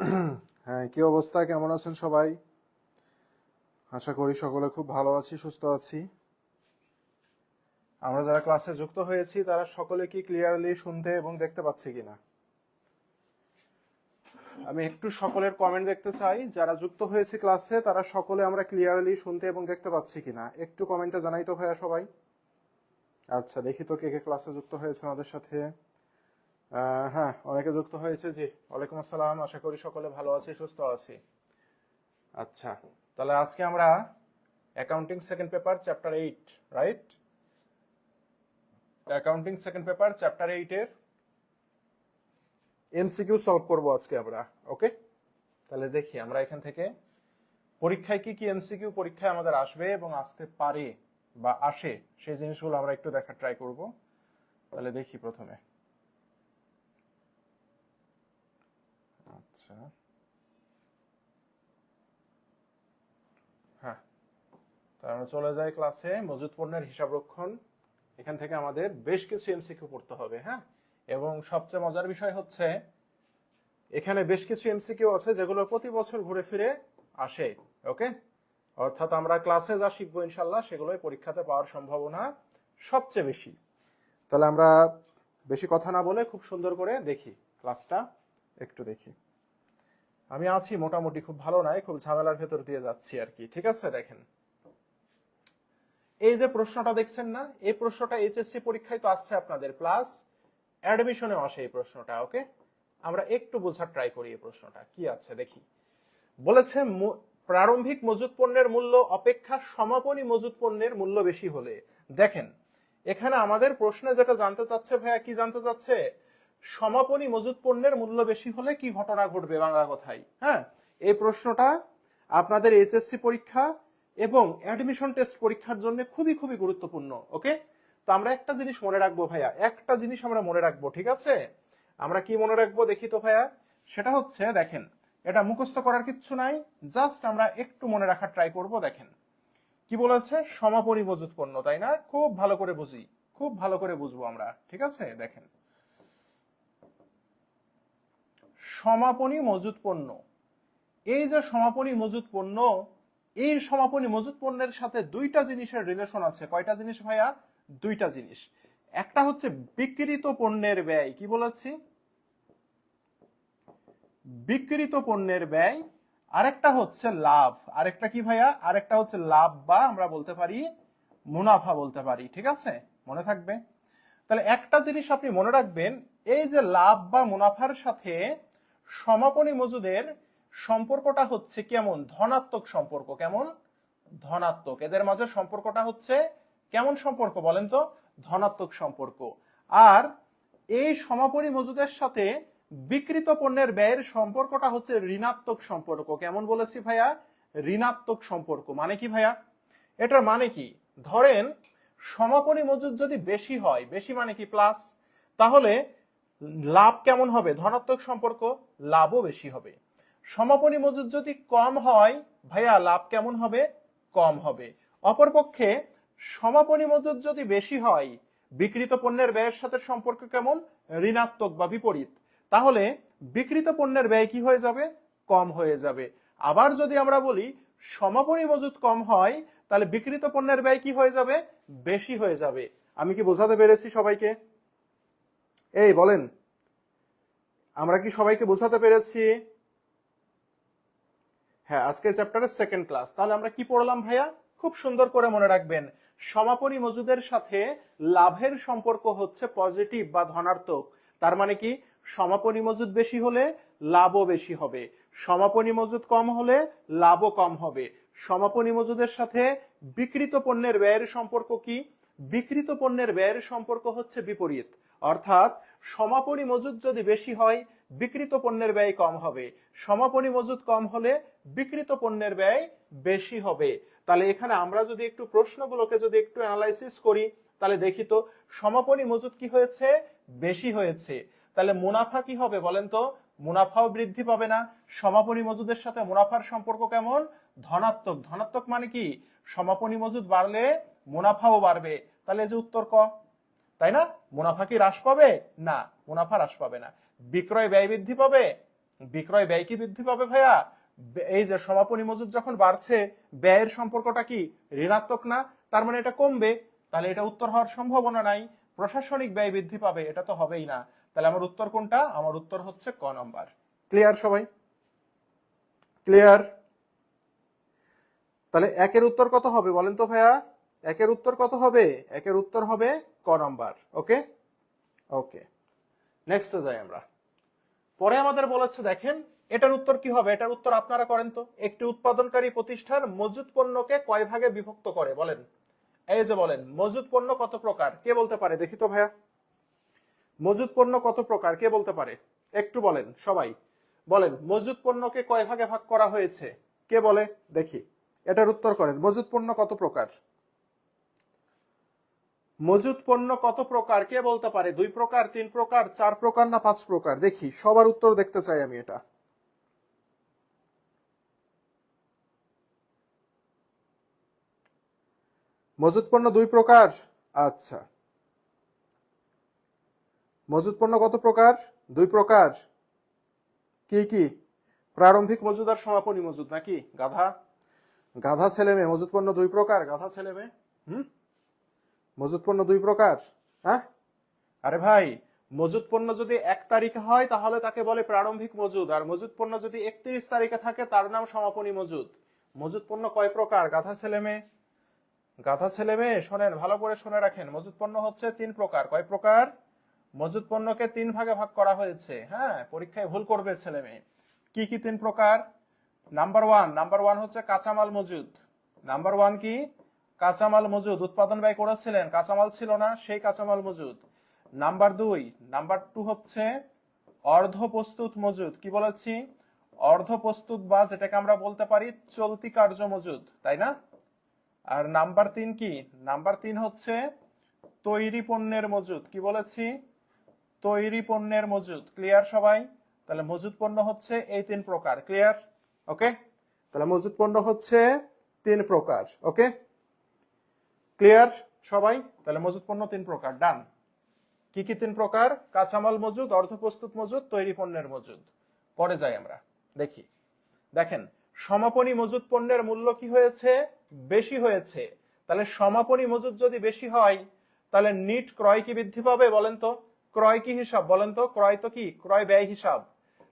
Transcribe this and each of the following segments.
হ্যাঁ, কি অবস্থা? কেমন আছেন সবাই? আশা করি সকলে খুব ভালো আছি, সুস্থ আছি। আমরা যারা ক্লাসে যুক্ত হয়েছি তারা সকলে কি ক্লিয়ারলি শুনতে এবং দেখতে পাচ্ছি কিনা? আমি একটু সকলের কমেন্ট দেখতে চাই। যারা যুক্ত হয়েছে ক্লাসে তারা সকলে আমরা ক্লিয়ারলি শুনতে এবং দেখতে পাচ্ছি কিনা একটু কমেন্টে জানাই তো ভাইয়া সবাই। আচ্ছা, দেখি তো কে কে ক্লাসে যুক্ত হয়েছে আমাদের সাথে। হ্যাঁ, অনেকে যুক্ত হয়েছে। জি, ওয়ালাইকুম আসসালাম। আশা করি সকলে ভালো আছি, সুস্থ আছি। আচ্ছা, তাহলে আজকে আমরা accounting second paper chapter 8, right? Accounting second paper chapter 8 এর এমসিকিউ সলভ করব আজকে আমরা। ওকে, তাহলে দেখি আমরা এখান থেকে পরীক্ষায় কি কি এমসিকিউ পরীক্ষায় আমাদের আসবে এবং আসতে পারে বা আসে সেই জিনিসগুলো আমরা একটু দেখার ট্রাই করব। তাহলে দেখি প্রথমে। আচ্ছা, হ্যাঁ, তাহলে আমরা চলে যাই ক্লাসে। মজুত পণ্যের হিসাব রক্ষণ, এখান থেকে আমাদের বেশ কিছু এমসিকিউ পড়তে হবে। হ্যাঁ, এবং সবচেয়ে মজার বিষয় হচ্ছে এখানে বেশ কিছু এমসিকিউ আছে যেগুলো প্রতি বছর ঘুরে ফিরে আসে। ওকে, অর্থাৎ আমরা ক্লাসে যা শিখবো ইনশাল্লাহ সেগুলোই পরীক্ষাতে পাওয়ার সম্ভাবনা সবচেয়ে বেশি। তাহলে আমরা বেশি কথা না বলে খুব সুন্দর করে দেখি ক্লাসটা একটু দেখি। আমি আছি মোটামুটি, খুব ভালো নাই, খুব ঝামেলার ভেতর দিয়ে যাচ্ছি আর কি। ঠিক আছে, দেখেন এই যে প্রশ্নটা দেখছেন না, এই প্রশ্নটা এইচএসসি পরীক্ষায় তো আসছে আপনাদের, প্লাস অ্যাডমিশনেও আসে এই প্রশ্নটা। ওকে, আমরা একটু বোঝার ট্রাই করি এই প্রশ্নটা কি আছে দেখি। বলেছে প্রারম্ভিক মজুত পণ্যের মূল্য অপেক্ষা সমাপনী মজুত পণ্যের মূল্য বেশি হলে। দেখেন এখানে আমাদের প্রশ্নে যেটা জানতে চাচ্ছে ভাইয়া, কি জানতে চাচ্ছে? সমাপনী মজুত পণ্যের মূল্য বেশি হলে কি ঘটনা ঘটবে, বাংলা কথাই। হ্যাঁ, এই প্রশ্নটা আপনাদের এইচএসসি পরীক্ষা এবং অ্যাডমিশন টেস্ট পরীক্ষার জন্য খুবই খুবই গুরুত্বপূর্ণ। ওকে, তো আমরা একটা জিনিস মনে রাখবো ভাইয়া, একটা জিনিস আমরা মনে রাখবো। ঠিক আছে, আমরা কি মনে রাখবো দেখি তো ভাইয়া। সেটা হচ্ছে, দেখেন এটা মুখস্থ করার কিচ্ছু নাই, জাস্ট আমরা একটু মনে রাখার ট্রাই করব। দেখেন কি বলেছে, সমাপনী মজুত পণ্য, তাই না? খুব ভালো করে বুঝি, খুব ভালো করে বুঝবো আমরা। ঠিক আছে, দেখেন সমাপনী মজুত পণ্য, এই যে সমাপনী মজুত পণ্য, এই সমাপনী মজুত পণ্যের সাথে দুইটা জিনিসের রিলেশন আছে। কয়টা জিনিস ভাইয়া? দুইটা জিনিস। একটা হচ্ছে বিক্রিত পণ্যের ব্যয়, কি বলেছি? বিক্রিত পণ্যের ব্যয়। আরেকটা হচ্ছে লাভ। আরেকটা কি ভাইয়া? আরেকটা হচ্ছে লাভ, বা আমরা বলতে পারি মুনাফা বলতে পারি। ঠিক আছে, মনে থাকবে। তাহলে একটা জিনিস আপনি মনে রাখবেন, এই যে লাভ বা মুনাফার সাথে সমাপনী মজুদের সম্পর্কটা হচ্ছে কেমন? ধনাত্মক সম্পর্ক। কেমন? ধনাত্মক। এদের মাঝে সম্পর্কটা হচ্ছে কেমন সম্পর্ক বলেন তো? ধনাত্মক সম্পর্ক। আর এই সমাপনী মজুদের সাথে বিক্রিত পণ্যের ব্যয়ের সম্পর্কটা হচ্ছে ঋণাত্মক সম্পর্ক। কেমন বলেছি ভাইয়া? ঋণাত্মক সম্পর্ক। মানে কি ভাইয়া? এটার মানে কি? ধরেন সমাপনী মজুদ যদি বেশি হয়, বেশি মানে কি প্লাস, তাহলে লাভ কেমন হবে? ধনাত্মক সম্পর্ক, লাভও বেশি হবে। সমাপনী মজুদ যদি কম হয় ভাইয়া, লাভ কেমন হবে? কম হবে। অপরপক্ষে সমাপনী মজুদ যদি বেশি হয়, বিক্রিত পণ্যের ব্যয়ের সাথে সম্পর্ক কেমন? ঋণাত্মক বা বিপরীত। তাহলে বিক্রিত পণ্যের ব্যয় কি হয়ে যাবে? কম হয়ে যাবে। আবার যদি আমরা বলি সমাপনী মজুদ কম হয়, তাহলে বিক্রিত পণ্যের ব্যয় কি হয়ে যাবে? বেশি হয়ে যাবে। আমি কি বোঝাতে পেরেছি সবাইকে? এই বলেন, আমরা কি সবাইকে বোঝাতে পেরেছি? হ্যাঁ, আজকে চ্যাপ্টারের সেকেন্ড ক্লাস। তাহলে আমরা কি পড়লাম ভাইয়া? খুব সুন্দর করে মনে রাখবেন, সমাপনী মজুদের সাথে লাভের সম্পর্ক হচ্ছে পজিটিভ বা ধনাত্মক। তার মানে কি? সমাপনী মজুদ বেশি হলে লাভও বেশি হবে, সমাপনী মজুদ কম হলে লাভও কম হবে। সমাপনী মজুদের সাথে বিক্রিত পণ্যের ব্যয়ের সম্পর্ক কি? বিক্রিত পণ্যের ব্যয়ের সম্পর্ক হচ্ছে বিপরীত। অর্থাৎ সমাপনী মজুদ যদি বেশি হয়, বিক্রিত পণ্যের ব্যয় কম হবে। সমাপনী মজুদ কম হলে বিক্রিত পণ্যের ব্যয় বেশি হবে। তাহলে এখানে আমরা যদি একটু প্রশ্নগুলোকে যদি একটু অ্যানালাইসিস করি, তাহলে দেখি তো সমাপনী মজুদ কি হয়েছে? বেশি হয়েছে। তাহলে মুনাফা কি হবে বলেন তো? মুনাফাও বৃদ্ধি পাবে না। সমাপনী মজুদের সাথে মুনাফার সম্পর্ক কেমন? ধনাত্মক। ধনাত্মক মানে কি? সমাপনী মজুদ বাড়লে মুনাফাও বাড়বে। তাহলে এই যে উত্তর ক, তাই না? মুনাফা কি হ্রাস পাবে? না, মুনাফা হ্রাস পাবে না। বিক্রয় ব্যয় বৃদ্ধি পাবে? বিক্রয় ব্যয় কি বৃদ্ধি পাবে ভাইয়া? এই যে সমাপনী মজুদ যখন বাড়ছে, ব্যয়ের সম্পর্কটা কি ঋণাত্মক না? তার মানে এটা কমবে, তাহলে এটা উত্তর হওয়ার সম্ভাবনা নাই। প্রশাসনিক ব্যয় বৃদ্ধি পাবে, এটা তো হবেই না। তাহলে আমার উত্তর কোনটা? আমার উত্তর হচ্ছে ক নাম্বার। ক্লিয়ার সবাই? ক্লিয়ার? তাহলে একের উত্তর কত হবে বলেন তো ভাইয়া? একের উত্তর কত হবে? একের উত্তর হবে ক নাম্বার। ওকে ওকে, নেক্সটে যাই আমরা। পরে আমাদের বলেছে দেখেন এটার উত্তর কি হবে? এটার উত্তর আপনারা করেন তো। একটি উৎপাদনকারী প্রতিষ্ঠান মজুদ পণ্যকে কয় ভাগে বিভক্ত করে বলেন? এই যে বলেন মজুদ পণ্য কত প্রকার, কে বলতে পারে দেখি তো ভাইয়া? মজুদ পণ্য কত প্রকার কে বলতে পারে? একটু বলেন সবাই, বলেন মজুদ পণ্যকে কয় ভাগে ভাগ করা হয়েছে, কে বলে দেখি? এটার উত্তর করেন। মজুদ পণ্য কত প্রকার? মজুদ পণ্য কত প্রকার কে বলতে পারে? 2 প্রকার, 3 প্রকার, 4 প্রকার না 5 প্রকার? দেখি সবার উত্তর দেখতে চাই আমি এটা। মজুদ পণ্য 2 প্রকার। আচ্ছা, মজুদ পণ্য কত প্রকার? 2 প্রকার। কি কি? প্রারম্ভিক মজুদ আর সমাপনী মজুদ নাকি? গাধা গাধা ছেলে মেয়ে, মজুদ পণ্য 2 প্রকার, গাধা ছেলে মেয়ে। মজুদ পণ্য 2 প্রকার। হ্যাঁ আরে ভাই, মজুদ পণ্য যদি 1 তারিখে হয় তাহলে তাকে বলে প্রারম্ভিক মজুদ, আর মজুদ পণ্য যদি 31 তারিখে থাকে তার নাম সমাপনী মজুদ। মজুদ পণ্য কয় প্রকার? গাধা ছেলে মেয়ে, গাধা ছেলে মেয়ে শোনেন, ভালো করে শুনে রাখেন। মজুদ পণ্য হচ্ছে 3 প্রকার। কয় প্রকার? মজুদ পণ্যকে 3 ভাগে ভাগ করা হয়েছে। হ্যাঁ, পরীক্ষায় ভুল করবে ছেলে মেয়ে। কি কি 3 প্রকার? নাম্বার ওয়ান হচ্ছে কাঁচামাল মজুদ। নাম্বার 1 কি? কাঁচামাল মজুদ। উৎপাদন ব্যয় করেছিলেন, কাঁচামাল ছিল না, সেই কাঁচামাল মজুদ। নাম্বার 2 হচ্ছে অর্ধ প্রস্তুত মজুদ। কি বলেছি? অর্ধ প্রস্তুত বা যেটাকে আমরা বলতে পারি চলতি কার্য মজুদ, তাই না? আর নাম্বার 3 কি? নাম্বার 3 হচ্ছে তৈরি পণ্যের মজুদ। কি বলেছি? তৈরি পণ্যের মজুদ। ক্লিয়ার সবাই? তাহলে মজুদ পণ্য হচ্ছে এই 3 প্রকার। ক্লিয়ার? ওকে, তাহলে মজুদ পণ্য হচ্ছে 3 প্রকার। ওকে, ক্লিয়ার সবাই? তাহলে মজুদ পণ্য 3 প্রকার। ডান। কি কি 3 প্রকার? কাঁচামাল মজুদ, অর্ধপ্রস্তুত মজুদ, তৈরি পণ্যের মজুদ। পরে যাই আমরা, দেখি। দেখেন সমাপনী মজুদ পণ্যের মূল্য কি হয়েছে? বেশি হয়েছে। তাহলে সমাপনী মজুদ যদি বেশি হয় তাহলে নিট ক্রয় কি বৃদ্ধি পাবে বলেন তো? ক্রয় কি হিসাব বলেন তো? ক্রয় তো কি? ক্রয় ব্যয় হিসাব।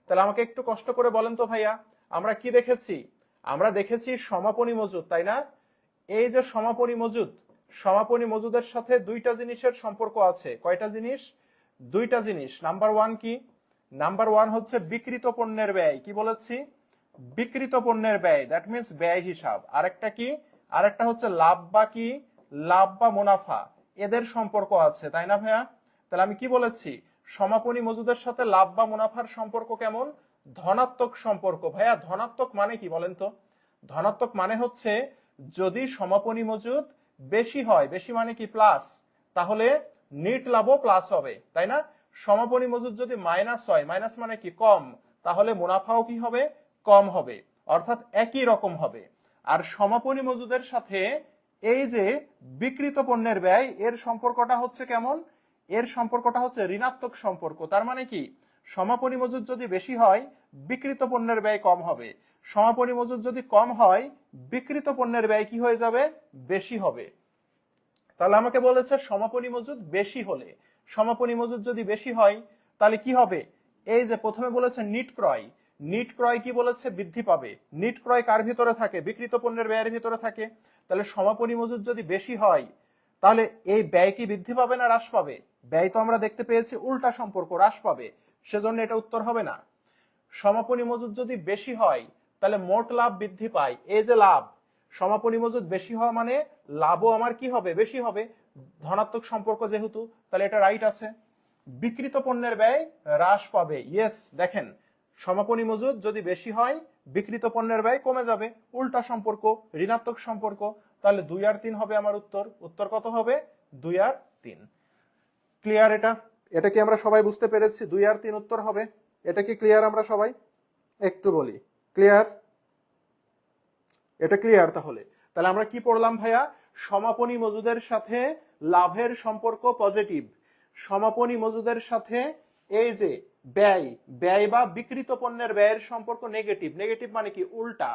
তাহলে আমাকে একটু কষ্ট করে বলেন তো ভাইয়া, আমরা কি দেখেছি? আমরা দেখেছি সমাপনী মজুদ, তাই না? এই যে সমাপনী মজুদ, সমাপনী মজুদের সাথে 2টা জিনিসের সম্পর্ক আছে। কয়টা জিনিস? 2টা জিনিস। নাম্বার 1 কি? নাম্বার 1 হচ্ছে বিক্রিত পণ্যের ব্যয়। কি বলেছি? বিক্রিত পণ্যের ব্যয়, দ্যাট মিন্স ব্যয় হিসাব। আরেকটা কি? আরেকটা হচ্ছে লাভ বা কি? লাভ বা মুনাফা, এদের সম্পর্ক আছে, তাই না ভাইয়া? তাহলে আমি কি বলেছি? সমাপনী মজুদের সাথে লাভ বা মুনাফার সম্পর্ক কেমন? ধনাত্মক সম্পর্ক। ভাইয়া ধনাত্মক মানে কি বলেন তো? ধনাত্মক মানে হচ্ছে যদি সমাপনী মজুদ বেশি হয়, বেশি মানে কি প্লাস, তাহলে নিট লাভও প্লাস হবে, তাই না? সমাপনী মজুদ যদি মাইনাস হয়, মাইনাস মানে কি কম, তাহলে মুনাফাও কি হবে? কম হবে, অর্থাৎ একই রকম হবে। আর সমাপনী মজুদের সাথে এই যে বিক্রিত পণ্যের ব্যয়, এর সম্পর্কটা হচ্ছে কেমন? এর সম্পর্কটা হচ্ছে ঋণাত্মক সম্পর্ক। তার মানে কি সমাপনী মজুদ যদি বেশি হয় বিক্রিত পণ্যের ব্যয় কম হবে, সমাপনী মজুদ যদি কম হয় বিক্রিত পণ্যের ব্যয় কি হয়ে যাবে? বেশি হবে। তাহলে আমাকে বলেছে সমাপনী মজুদ বেশি হলে, সমাপনী মজুদ যদি বেশি হয় তাহলে কি হবে? এই যে প্রথমে বলেছে নিট ক্রয়, নিট ক্রয় কি বলেছে? বৃদ্ধি পাবে। নিট ক্রয় কার ভিতরে থাকে? বিক্রিত পণ্যের ব্যয়ের ভিতরে থাকে। তাহলে সমাপনী মজুদ যদি বেশি হয় তাহলে এই ব্যয় কি বৃদ্ধি পাবে না হ্রাস পাবে? ব্যয় তো আমরা দেখতে পেয়েছি উল্টা সম্পর্ক, হ্রাস পাবে, সেজন্য এটা উত্তর হবে না। সমাপনী মজুদ যদি বেশি হয় তাহলে মোট লাভ বৃদ্ধি পায়। এই যে লাভ, সমাপনী মজুদ বেশি হওয়া মানে লাভও আমার কি হবে? বেশি হবে, ধনাত্মক সম্পর্ক যেহেতু, তাহলে এটা রাইট আছে। বিক্রিত পণ্যের ব্যয় হ্রাস পাবে, ইয়েস। দেখেন সমাপনী মজুদ যদি বেশি হয় বিক্রিত পণ্যের ব্যয় কমে যাবে, উল্টা সম্পর্ক, ঋণাত্মক সম্পর্ক। তাহলে 2 আর 3 হবে আমার উত্তর। উত্তর কত হবে? 2 আর 3। ক্লিয়ার এটা? এটা কি আমরা সবাই বুঝতে পেরেছি? 2 আর 3 উত্তর হবে। এটা কি ক্লিয়ার আমরা সবাই? একটু বলি, ক্লিয়ার? এটা ক্লিয়ার? তাহলে তাহলে আমরা কি পড়লাম ভাইয়া? সমাপনী মজুদের সাথে লাভের সম্পর্ক পজিটিভ, সমাপনী মজুদের সাথে এই যে ব্যয়, ব্যয় বা বিক্রিত পণ্যের ব্যয়ের সম্পর্ক নেগেটিভ। নেগেটিভ মানে কি? উল্টা।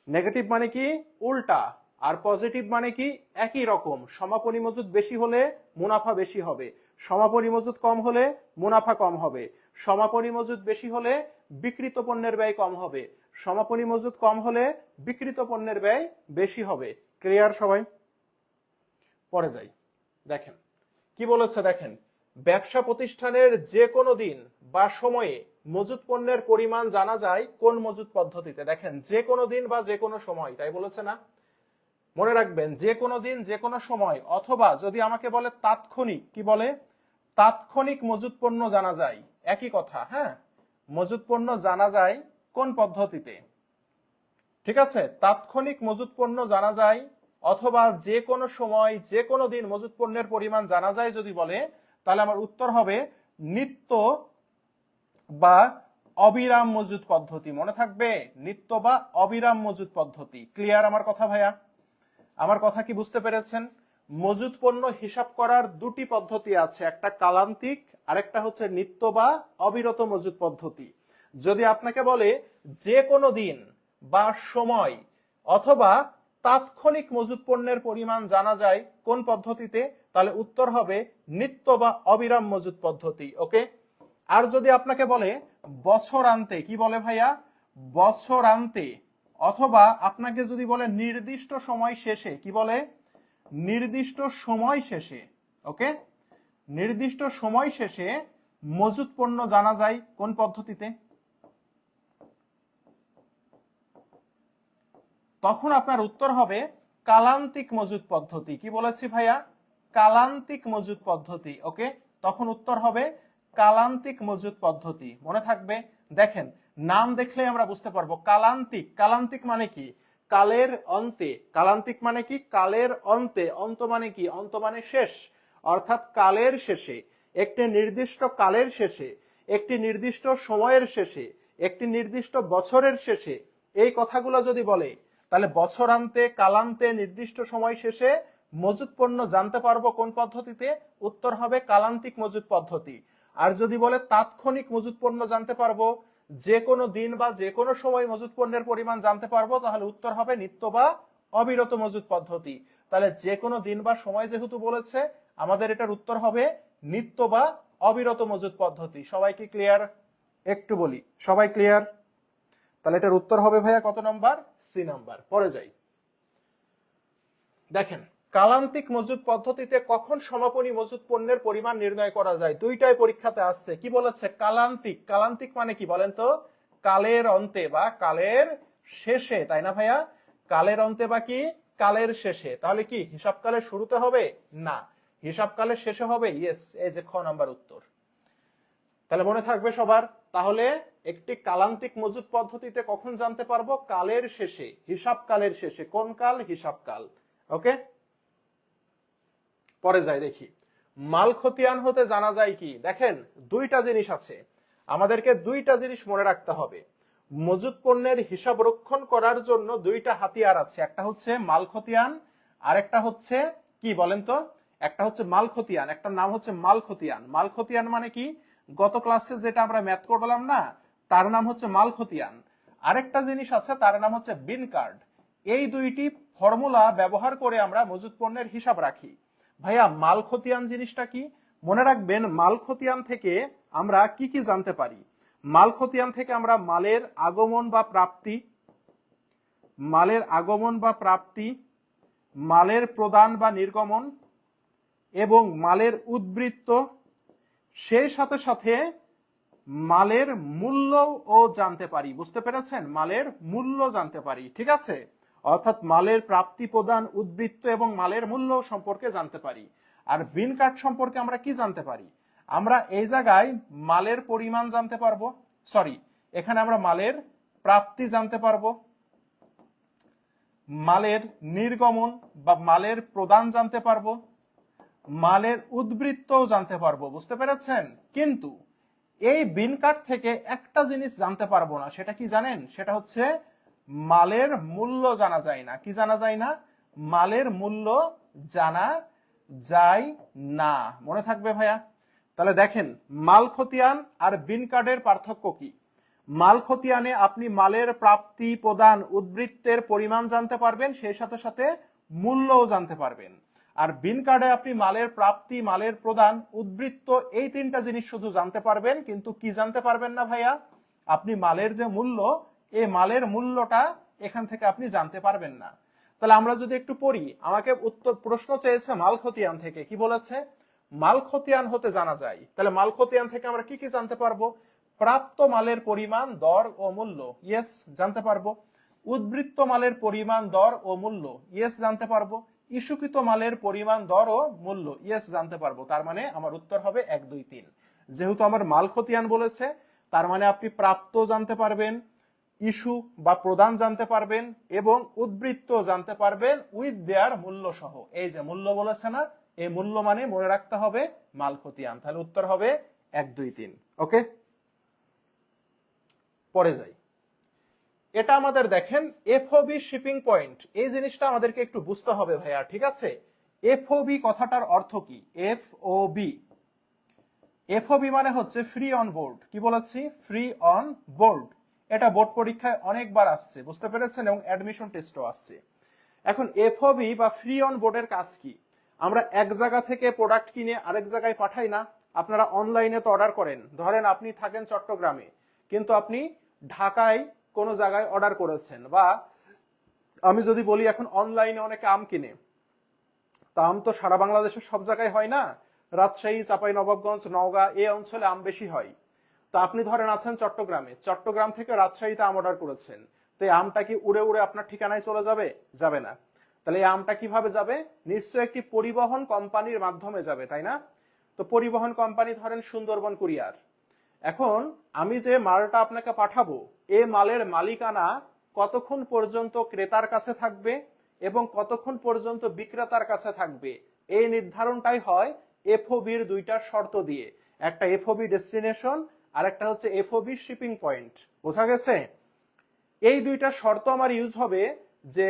নেগেটিভ মানে কি? উল্টা। আর পজিটিভ মানে কি? একই রকম। সমাপনী মজুদ বেশি হলে মুনাফা বেশি হবে, সমাপনী মজুদ কম হলে মুনাফা কম হবে। সমাপনী মজুদ বেশি হলে বিক্রিত পণ্যের ব্যয় কম হবে, সমাপনী মজুদ কম হলে বিক্রিত পণ্যের ব্যয় বেশি হবে। ক্লিয়ার সবাই? পরে যাই। দেখেন কি বলেছে, দেখেন ব্যবসা প্রতিষ্ঠানের যে কোনো দিন বা সময়ে মজুদ পণ্যের পরিমাণ জানা যায় কোন মজুদ পদ্ধতিতে। দেখেন যে কোনো দিন বা যে কোনো সময়, তাই বলেছে না? মনে রাখবেন যে কোনো দিন যে কোনো সময়, অথবা যদি আমাকে বলে তাৎক্ষণিক, কি বলে? তাৎক্ষণিক মজুদ পণ্য জানা যায়, একই কথা। হ্যাঁ, মজুদ পণ্য জানা যায় কোন পদ্ধতিতে? ঠিক আছে, তাৎক্ষণিক মজুদ পণ্য জানা যায় অথবা যে কোনো সময় যে কোনো দিন মজুদ পণ্যের পরিমাণ জানা যায় যদি বলে, তাহলে আমার উত্তর হবে নিত্য বা অবিরাম মজুদ পদ্ধতি। মনে থাকবে, নিত্য বা অবিরাম মজুদ পদ্ধতি। ক্লিয়ার আমার কথা ভাইয়া? আমার কথা কি বুঝতে পেরেছেন? মজুদ পণ্য হিসাব করার দুটি পদ্ধতি আছে, একটা কালান্তিক আর একটা হচ্ছে নিত্য বা অবিরত মজুদ পদ্ধতি। যদি আপনাকে বলে যে কোনো দিন বা সময় অথবা তাৎক্ষণিক মজুদ পণ্যের পরিমাণ জানা যায় কোন পদ্ধতিতে, তাহলে উত্তর হবে নিত্য বা অবিরাম মজুদ পদ্ধতি। ওকে। আর যদি আপনাকে বলে বছরান্তে, কি বলে ভাইয়া? বছরান্তে, অথবা আপনাকে যদি বলে নির্দিষ্ট সময় শেষে, কি বলে? নির্দিষ্ট সময় শেষে। ওকে, নির্দিষ্ট সময় শেষে মজুদ পণ্য জানা যায় কোন পদ্ধতিতে? তখন আপনার উত্তর হবে কালান্তিক মজুদ পদ্ধতি। কি বলেছি ভাইয়া? কালান্তিক মজুদ পদ্ধতি। ওকে, তখন উত্তর হবে কালান্তিক মজুদ পদ্ধতি। মনে থাকবে? দেখেন নাম দেখলে আমরা বুঝতে পারবো। কালান্তিক, কালান্তিক মানে কি? কালের অন্তে। কালান্তিক মানে কি? কালের অন্তে। অন্ত মানে কি? অন্ত মানে শেষ, অর্থাৎ কালের শেষে, একটি নির্দিষ্ট কালের শেষে, একটি নির্দিষ্ট সময়ের শেষে, একটি নির্দিষ্ট বছরের শেষে, এই কথাগুলো যদি বলে, তাহলে বছরান্তে, কালান্তে, নির্দিষ্ট সময় শেষে মজুদ পণ্য জানতে পারবো কোন পদ্ধতিতে? উত্তর হবে কালান্তিক মজুদ পদ্ধতি। আর যদি বলে তাৎক্ষণিক মজুদ পণ্য জানতে পারবো, যে কোনো দিন বা যে কোনো সময় মজুদ পণ্যের পরিমাণ জানতে পারবো, তাহলে উত্তর হবে নিত্য বা অবিরত মজুদ পদ্ধতি। তাহলে যে কোনো দিন বা সময় যেহেতু বলেছে, আমাদের এটার উত্তর হবে নিত্য বা অবিরত মজুদ পদ্ধতি। সবাই কি ক্লিয়ার? একটু বলি, সবাই ক্লিয়ার? তাহলে এটার উত্তর হবে ভাইয়া কত নাম্বার? C number. পরে যাই। দেখেন কালান্তিক মজুদ পদ্ধতিতে কখন সমাপনী মজুদ পণ্যের পরিমাণ নির্ণয় করা যায়? দুইটাই পরীক্ষাতে আসছে। কি বলেছে? কালান্তিক। কালান্তিক মানে কি বলেন তো? কালের অন্তে বা কালের শেষে, তাই না ভাইয়া? কালের অন্তে বা কি? কালের শেষে। তাহলে কি হিসাবকালের শুরুতে হবে? না, হিসাবকালের শেষে হবে। ইয়েস, এই যে খ নাম্বার উত্তর। তাহলে মনে থাকবে সবার? তাহলে একটি কালান্তিক মজুদ পদ্ধতিতে কখন জানতে পারবো? কালের শেষে, হিসাব কালের শেষে। কোন কাল? হিসাব কাল। ওকে, পরে যাই দেখি। মাল খতিয়ান হতে জানা যায় কি? দেখেন দুইটা জিনিস আছে, আমাদেরকে দুইটা জিনিস মনে রাখতে হবে। মজুদ পণ্যের হিসাব রক্ষণ করার জন্য দুইটা হাতিয়ার আছে, একটা হচ্ছে মাল খতিয়ান আর একটা হচ্ছে কি বলেন তো? একটা হচ্ছে মাল খতিয়ান, একটা নাম হচ্ছে মাল খতিয়ান। মাল খতিয়ান মানে কি? গত ক্লাসে যেটা আমরা ম্যাথ করলাম না, তার নাম হচ্ছে মাল খতিয়ান। আরেকটা জিনিস আছে, তার নাম হচ্ছে বিন কার্ড। এই দুইটি ফর্মুলা ব্যবহার করে আমরা মজুদ পণ্যের হিসাব রাখি। ভাইয়া মাল খতিয়ান জিনিসটা কি? মনে রাখবেন মাল খতিয়ান থেকে আমরা কি কি জানতে পারি? মাল খতিয়ান থেকে আমরা মালের আগমন বা প্রাপ্তি, মালের আগমন বা প্রাপ্তি, মালের প্রদান বা নির্গমন এবং মালের উদ্বৃত্ত, সেই সাথে সাথে মালের মূল্যও জানতে পারি। বুঝতে পেরেছেন? মালের মূল্য জানতে পারি। ঠিক আছে, অর্থাৎ মালের প্রাপ্তি, প্রদান, উদ্বৃত্ত এবং মালের মূল্য সম্পর্কে জানতে পারি। আর বিন কার্ড সম্পর্কে আমরা কি জানতে পারি? আমরা এই জায়গায় মালের পরিমাণ জানতে পারবো, সরি, এখানে আমরা মালের প্রাপ্তি জানতে পারবো, মালের নির্গমন বা মালের প্রদান জানতে পারবো, মালের উদ্বৃত্তও জানতে পারবো। বুঝতে পেরেছেন? কিন্তু এই বিন কার্ড থেকে একটা জিনিস জানতে পারবো না, সেটা কি জানেন? সেটা হচ্ছে মালের মূল্য জানা যায় না। কি জানা যায় না? মালের মূল্য জানা যায় না। মনে থাকবে ভাইয়া? তাহলে দেখেন মাল খতিয়ান আর বিন কার্ডের পার্থক্য কি। মাল খতিয়ানে আপনি মালের প্রাপ্তি প্রদান উদ্বৃত্তের পরিমাণ জানতে পারবেন, সেই সাথে সাথে মূল্যও জানতে পারবেন। আর বিন কার্ডে আপনি মালের প্রাপ্তি, মালের প্রদান, উদ্বৃত্ত এই তিনটা জিনিস শুধু জানতে পারবেন, কিন্তু কি জানতে পারবেন না ভাইয়া, আপনি মালের যে মূল্য, এই মালের মূল্যটা এখান থেকে আপনি জানতে পারবেন না। তাহলে আমরা যদি একটু পড়ি, আমাকে উত্তর প্রশ্ন চেয়েছে মাল খতিয়ান থেকে, কি বলেছে, মাল খতিয়ান হতে জানা যায়। তাহলে মাল খতিয়ান থেকে আমরা কি কি জানতে পারবো, প্রাপ্ত মালের পরিমাণ, দর ও মূল্য, ইয়েস জানতে পারবো। উদ্বৃত্ত মালের পরিমাণ, দর ও মূল্য, ইয়েস জানতে পারবো। ইস্যুকৃত মালের পরিমাণ, দর ও মূল্য, ইয়েস জানতে পারবো। তার মানে আমার উত্তর হবে 1 2 3। যেহেতু আমার মাল খতিয়ান বলেছে, তার মানে আপনি প্রাপ্ত জানতে পারবেন, ইস্যু বা প্রদান জানতে পারবেন, এবং উদ্বৃত্ত জানতে পারবেন উইথ দেয়ার মূল্য সহ। এই যে মূল্য বলেছে না, এই মূল্য মানে মনে রাখতে হবে মাল খতিয়ান। তাহলে উত্তর হবে 1 2 3। ওকে, পরে যাই। এটা আমাদের দেখেন এফওবি শিপিং পয়েন্ট, এই জিনিসটা আমাদেরকে একটু বুঝতে হবে ভাইয়া, ঠিক আছে। এফওবি কথাটার অর্থ কি, এফওবি, এফওবি মানে হচ্ছে ফ্রি অন বোর্ড। কি বলেছি, ফ্রি অন বোর্ড। এটা বোর্ড পরীক্ষায় অনেকবার আসছে, বুঝতে পেরেছেন, এবং অ্যাডমিশন টেস্টও আসছে। এখন এফওবি বা ফ্রি অন বোর্ডের কাজ কি, আমরা এক জায়গা থেকে প্রোডাক্ট কিনে আরেক জায়গায় পাঠাই না। আপনারা অনলাইনে তো অর্ডার করেন, ধরেন আপনি থাকেন চট্টগ্রামে, কিন্তু আপনি ঢাকায় কোনো জায়গায় অর্ডার করেছেন। বা আমি যদি বলি, এখন অনলাইনে অনেকে আম কিনে, তা আম তো সারা বাংলাদেশের সব জায়গায় হয় না, রাজশাহী, চাঁপাইনবাবগঞ্জ, নওগাঁ এই অঞ্চলে আম বেশি হয়। তো আপনি ধরেন আছেন চট্টগ্রামে, চট্টগ্রাম থেকে রাজশাহীতে আম অর্ডার করেছেন, তো এই আমটা কি উড়ে উড়ে আপনার ঠিকানায় চলে যাবে? যাবে না। তাহলে এই আমটা কিভাবে যাবে, নিশ্চয়ই একটি পরিবহন কোম্পানির মাধ্যমে যাবে, তাই না? তো পরিবহন কোম্পানি ধরেন সুন্দরবন কুরিয়ার। এখন আমি যে মালটা আপনাকে পাঠাবো, এই মালের মালিকানা কতক্ষণ পর্যন্ত ক্রেতার কাছে থাকবে এবং কতক্ষণ পর্যন্ত বিক্রেতার কাছে থাকবে, এই নির্ধারণটাই হয় এফওবির দুইটা শর্ত দিয়ে। একটা এফওবি ডেস্টিনেশন আর একটা হচ্ছে এফওবি শিপিং পয়েন্ট। বোঝা গেছে? এই দুইটা শর্ত আমার ইউজ হবে যে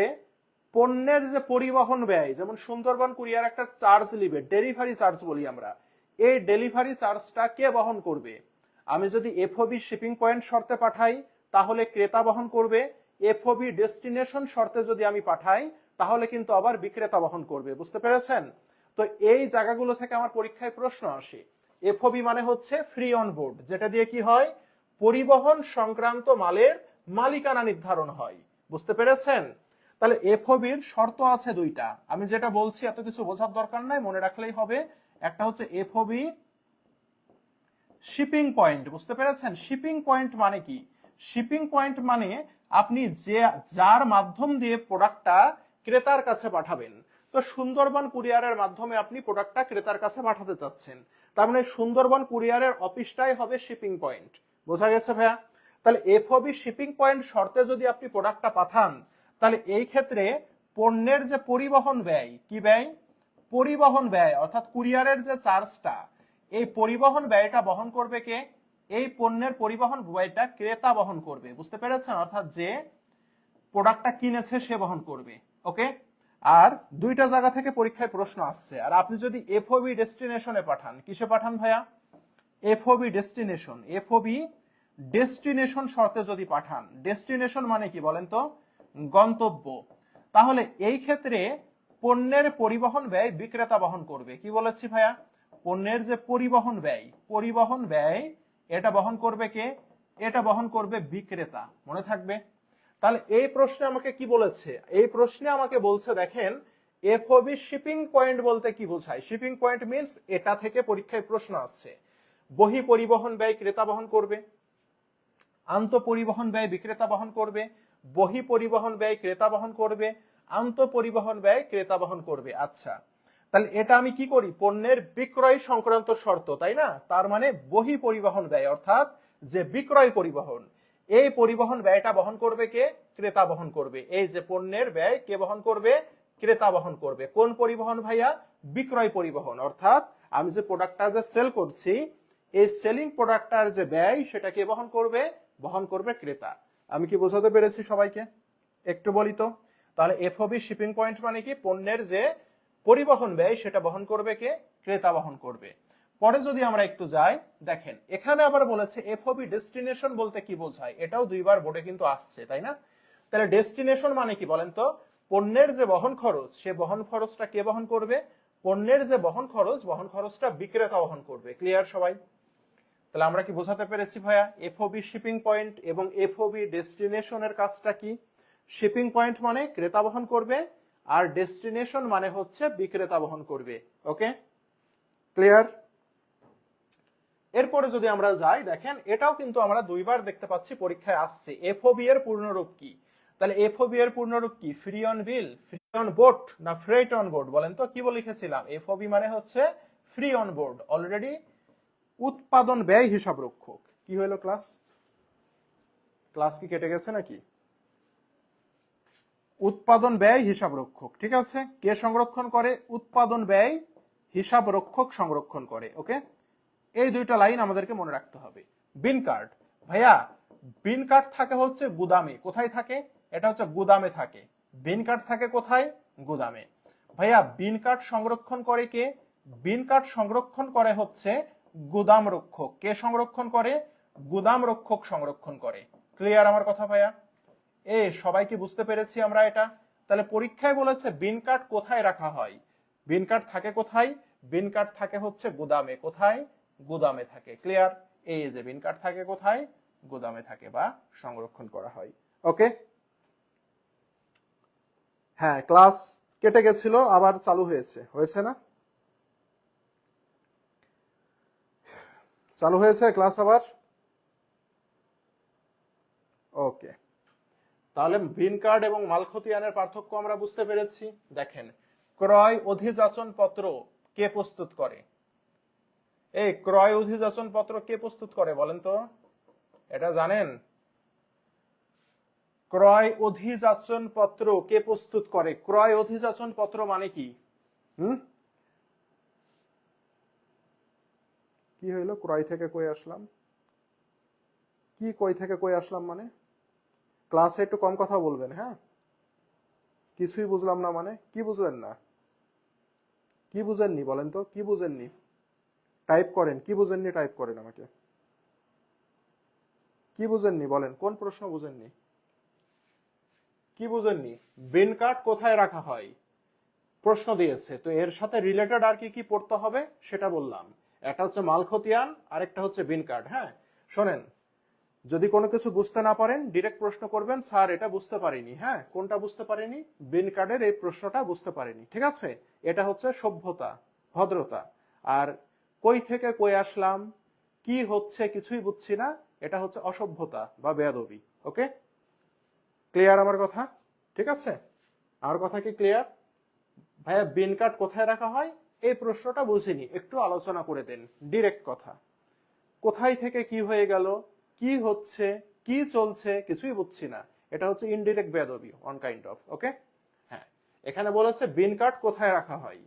পণ্যের যে পরিবহন ব্যয়, যেমন সুন্দরবন কুরিয়ার একটা চার্জ নিবে, ডেলিভারি চার্জ বলি আমরা, এই ডেলিভারি চার্জটা কে বহন করবে? আমি যদি এফওবি শিপিং পয়েন্ট শর্তে পাঠাই তাহলে ক্রেতা বহন করবে, এফওবি ডেস্টিনেশন শর্তে যদি আমি পাঠাই তাহলে কিন্তু আবার বিক্রেতা বহন করবে। বুঝতে পেরেছেন? তো এই জায়গাগুলো থেকে আমার পরীক্ষায় প্রশ্ন আসে। এফওবি মানে হচ্ছে ফ্রি অন বোর্ড, যেটা দিয়ে কি হয়, পরিবহন সংক্রান্ত মালের মালিকানা নির্ধারণ হয়। বুঝতে পেরেছেন? তাহলে এফওবির শর্ত আছে দুইটা, আমি যেটা বলছি এত কিছু বোঝার দরকার নাই, মনে রাখলেই হবে। একটা হচ্ছে এফওবি শিপিং পয়েন্ট, বুঝতে পেরেছেন? শিপিং পয়েন্ট মানে কি, শিপিং পয়েন্ট মানে আপনি যে যার মাধ্যম দিয়ে প্রোডাক্টটা ক্রেতার কাছে পাঠাবেন। তো সুন্দরবন কুরিয়ারের মাধ্যমে আপনি প্রোডাক্টটা ক্রেতার কাছে পাঠাতে চাচ্ছেন, তার মানে সুন্দরবন কুরিয়ারের অফিসটাই হবে শিপিং পয়েন্ট। বোঝা গেছে ভাইয়া? তাহলে এফওবি শিপিং পয়েন্ট শর্তে যদি আপনি প্রোডাক্টটা পাঠান, তাহলে এই ক্ষেত্রে পণ্যের যে পরিবহন ব্যয়, কি ব্যয়, পরিবহন ব্যয়, অর্থাৎ কুরিয়ারের যে চার্জটা, এই পরিবহন ব্যয়টা বহন করবে কে? এই পণ্যের পরিবহন ব্যয়টা ক্রেতা বহন করবে। বুঝতে পেরেছেন? অর্থাৎ যে প্রোডাক্টটা কিনেছে সে বহন করবে। ওকে, আর দুইটা জায়গা থেকে পরীক্ষায় প্রশ্ন আসছে। আর আপনি যদি এফওবি ডেস্টিনেশনে পাঠান, কিসে পাঠান ভাইয়া? এফওবি ডেস্টিনেশন, এফওবি ডেস্টিনেশন শর্তে যদি পাঠান, ডেস্টিনেশন মানে কি বলেন তো, গন্তব্য। তাহলে এই ক্ষেত্রে পণ্যের পরিবহন ব্যয় বিক্রেতা বহন করবে। কি বলেছি ভাইয়া? পণ্যের যে পরিবহন ব্যয়, পরিবহন ব্যয় এটা বহন করবে কে? এটা বহন করবে বিক্রেতা। মনে থাকবে? তাহলে এই প্রশ্নে আমাকে কি বলেছে, এই প্রশ্নে আমাকে বলছে দেখেন এফওবি শিপিং পয়েন্ট বলতে কি বোঝায়। শিপিং পয়েন্ট মিন্স এটা থেকে পরীক্ষায় প্রশ্ন আসছে, বহি পরিবহন ব্যয় ক্রেতা বহন করবে, আন্ত পরিবহন ব্যয় বিক্রেতা বহন করবে, বহি পরিবহন ব্যয় ক্রেতা বহন করবে, আন্ত পরিবহন ব্যয় ক্রেতা বহন করবে। আচ্ছা, তাহলে এটা আমি কি করি, পণ্যের বিক্রয় সংক্রান্ত শর্ত, তাই না? তার মানে বহি পরিবহন ব্যয় অর্থাৎ যে বিক্রয় পরিবহন, এই পরিবহন ব্যয়টা বহন করবে কে? ক্রেতা বহন করবে। এই যে পণ্যের ব্যয় কে বহন করবে? ক্রেতা বহন করবে। কোন পরিবহন ভাইয়া? বিক্রয় পরিবহন। অর্থাৎ আমি যে প্রোডাক্টটা যে সেল করছি, এই সেলিং প্রোডাক্টটার যে ব্যয় সেটা কে বহন করবে? বহন করবে ক্রেতা। আমি কি বোঝাতে পেরেছি সবাইকে? একটু বলি তো। তাহলে এফওবি শিপিং পয়েন্ট মানে কি, পণ্যের যে পরিবহন ব্যয় সেটা বহন করবে কে? ক্রেতা বহন করবে। পরে যদি আমরা একটু যাই, দেখেন এখানে আবার বলেছে এফওবি ডেস্টিনেশন বলতে কি বোঝায়, এটাও দুইবার বোর্ডে কিন্তু আসছে, তাই না? তাহলে ডেস্টিনেশন মানে কি বলেন তো? পণ্যের যে বহন খরচ, সে বহন খরচটা কে বহন করবে? পণ্যের যে বহন খরচটা বিক্রেতা বহন করবে। ক্লিয়ার সবাই? তাহলে আমরা কি বোঝাতে পেরেছি ভাইয়া? এফওবি শিপিং পয়েন্ট এবং এফওবি ডেস্টিনেশনের কাজটা কি? শিপিং পয়েন্ট মানে ক্রেতা বহন করবে, আর ডেস্টিনেশন মানে হচ্ছে বিক্রেতা বহন করবে। ওকে, ক্লিয়ার? এরপরে যদি আমরা যাই, দেখেন এটাও কিন্তু আমরা দুইবার দেখতে পাচ্ছি পরীক্ষায় আসছে। এফওবি এর পূর্ণরূপ কি? তাহলে এফওবি এর পূর্ণরূপ কি? Free on bill, free on board না ফ্রেট অন বোর্ড? বলেন তো কি বলে লিখেছিলাম? এফওবি মানে হচ্ছে ফ্রি অন বোর্ড। অলরেডি উৎপাদন ব্যয় হিসাব রক্ষক। কি হলো ক্লাস? ক্লাস কি কেটে গেছে নাকি? উৎপাদন ব্যয় হিসাব রক্ষক, ঠিক আছে? কে সংরক্ষণ করে? উৎপাদন ব্যয় হিসাব রক্ষক সংরক্ষণ করে। ওকে, এই দুইটা লাইন আমাদেরকে মনে রাখতে হবে। বিন কার্ড, ভাইয়া বিন কার্ড থাকে হচ্ছে গুদামে। কোথায় থাকে? এটা হচ্ছে গুদামে থাকে। বিন কার্ড থাকে কোথায়? গুদামে। ভাইয়া বিন কার্ড সংরক্ষণ করে কে? বিন কার্ড সংরক্ষণ করে হচ্ছে গুদাম রক্ষক। কে সংরক্ষণ করে? গুদাম রক্ষক সংরক্ষণ করে। ক্লিয়ার আমার কথা ভাইয়া? সবাই কি বুঝতে পেরেছি আমরা এটা? তাহলে পরীক্ষায় বলেছে বিন কার্ড কোথায় রাখা হয়? বিন কার্ড থাকে কোথায়? বিন কার্ড থাকে হচ্ছে গুদামে। কোথায়? গুদামে থাকে। ক্লিয়ার? এই যে বিন কার্ড থাকে কোথায়? গুদামে থাকে বা সংরক্ষণ করা হয়। ওকে, হ্যাঁ ক্লাস কেটে গেছিল, আবার চালু হয়েছে, হয়েছে না? চালু হয়েছে ক্লাস আবার? ওকে, তাহলে বিন কার্ড এবং মালখতিয়ানের পার্থক্য আমরা বুঝতে পেরেছি। দেখেন, ক্রয় অধিযাচন পত্র কে প্রস্তুত করে? এই ক্রয় অধিযাচন পত্র কে প্রস্তুত করে বলেন তো? এটা জানেন? ক্রয় অধিযাচন পত্র কে প্রস্তুত করে? ক্রয় অধিযাচন পত্র মানে কি? কি হইলো? ক্রয় থেকে কই আসলাম? কি কই থেকে কই আসলাম মানে? ক্লাসে একটু কম কথা বলবেন, হ্যাঁ? কিছুই বুঝলাম না মানে? কি বুঝলেন না? কি বুঝেননি বলেন তো? কি বুঝেননি? টাইপ করেন। কি বুঝেননি টাইপ করেন আমাকে। কি বুঝেননি বলেন? কোন প্রশ্ন বুঝেননি? কি বুঝেননি? বিন কার্ড কোথায় রাখা হয় প্রশ্ন দিয়েছে, তো এর সাথে রিলেটেড আর কি কি পড়তে হবে সেটা বললাম। একটা হচ্ছে মালখতিয়ান, আরেকটা হচ্ছে বিন কার্ড। হ্যাঁ শোনেন, যদি কোনো কিছু বুঝতে না পারেন ডিরেক্ট প্রশ্ন করবেন, স্যার এটা বুঝতে পারিনি। হ্যাঁ, কোনটা বুঝতে পারিনি? বিন কার্ডের এই প্রশ্নটা বুঝতে পারিনি। ঠিক আছে, এটা হচ্ছে সভ্যতা, ভদ্রতা। আর কই থেকে কই আসলাম, কি হচ্ছে কিছুই বুঝছি না, এটা হচ্ছে অসভ্যতা বা বেয়াদবি। ওকে, ক্লিয়ার আমার কথা? ঠিক আছে, আমার কথা কি ক্লিয়ার? ভাইয়া বিন কার্ড কোথায় রাখা হয় এই প্রশ্নটা বুঝিনি, একটু আলোচনা করে দেন। ডিরেক্ট কথা, কোথায় থেকে কি হয়ে গেল, কি হচ্ছে, কি চলছে কিছুই বুঝছি না, এটা হচ্ছে ইনডিরেক্ট বেয়াদবি ওয়ান কাইন্ড অফ। ওকে, হ্যাঁ এখানে বলেছে বিন কার্ড কোথায় রাখা হয়,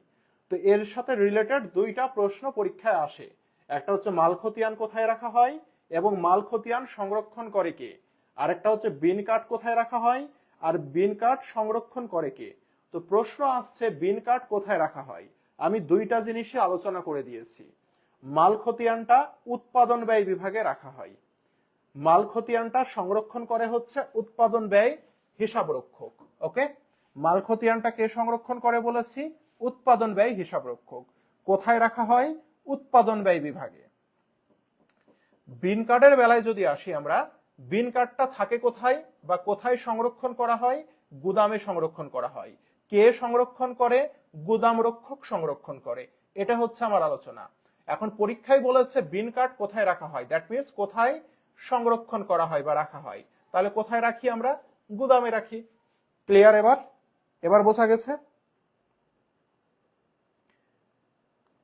তো এর সাথে রিলেটেড দুইটা প্রশ্ন পরীক্ষায় আসে। একটা হচ্ছে মাল খতিয়ান কোথায় রাখা হয় এবং মাল খতিয়ান সংরক্ষণ করে কে, আরেকটা হচ্ছে বিন কার্ড কোথায় রাখা হয় আর বিন কার্ড সংরক্ষণ করে কে। তো প্রশ্ন আসছে বিন কার্ড কোথায় রাখা হয়, আমি দুইটা জিনিসই আলোচনা করে দিয়েছি। মাল খতিয়ানটা উৎপাদন ব্যয় বিভাগে রাখা হয়, মাল খতিয়ানটা সংরক্ষণ করে হচ্ছে উৎপাদন ব্যয় হিসাব রক্ষক। ওকে, মাল খতিয়ানটা কে সংরক্ষণ করে বলেছি? উৎপাদন ব্যয় হিসাব রক্ষক। কোথায় রাখা হয়? উৎপাদন ব্যয় বিভাগে। বিন কার্ডের বেলায় যদি আসি আমরা, বিন কার্ডটা থাকে কোথায় বা কোথায় সংরক্ষণ করা হয়? গুদামে সংরক্ষণ করা হয়। কে সংরক্ষণ করে? গুদাম রক্ষক সংরক্ষণ করে। এটা হচ্ছে আমার আলোচনা। এখন পরীক্ষায় বলেছে বিন কার্ড কোথায় রাখা হয়, দ্যাট মিনস কোথায় সংরক্ষণ করা হয় বা রাখা হয়। তাহলে কোথায় রাখি আমরা? গুদামে রাখি। ক্লিয়ার? এবার এবার বোঝা গেছে?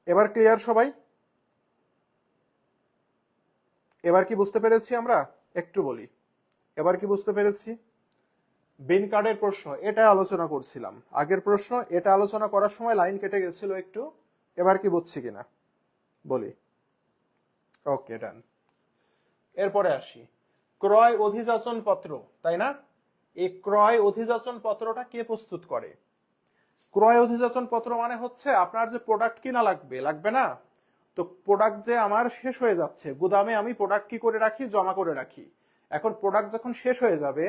এবার ক্লিয়ার সবাই? এবার কি বুঝতে পেরেছি আমরা? একটু বলি, এবার কি বুঝতে পেরেছি? বিন কার্ডের প্রশ্ন এটা আলোচনা করছিলাম, আগের প্রশ্ন এটা আলোচনা করার সময় লাইন কেটে গেছিল একটু, এবার কি বুঝছি কিনা বলি। ওকে ডান। এরপরে আসি ক্রয় অধিযাচন পত্র, তাই না? এই ক্রয় অধিযাচন পত্রটা কে প্রস্তুত করে? ক্রয় অধিযাচন পত্র মানে হচ্ছে আপনার যে প্রোডাক্ট কিনা লাগবে, লাগবে না, তো প্রোডাক্ট যে আমার শেষ হয়ে যাচ্ছে, গুদামে আমি প্রোডাক্ট কি করে রাখি, জমা করে রাখি। এখন প্রোডাক্ট যখন শেষ হয়ে যাবে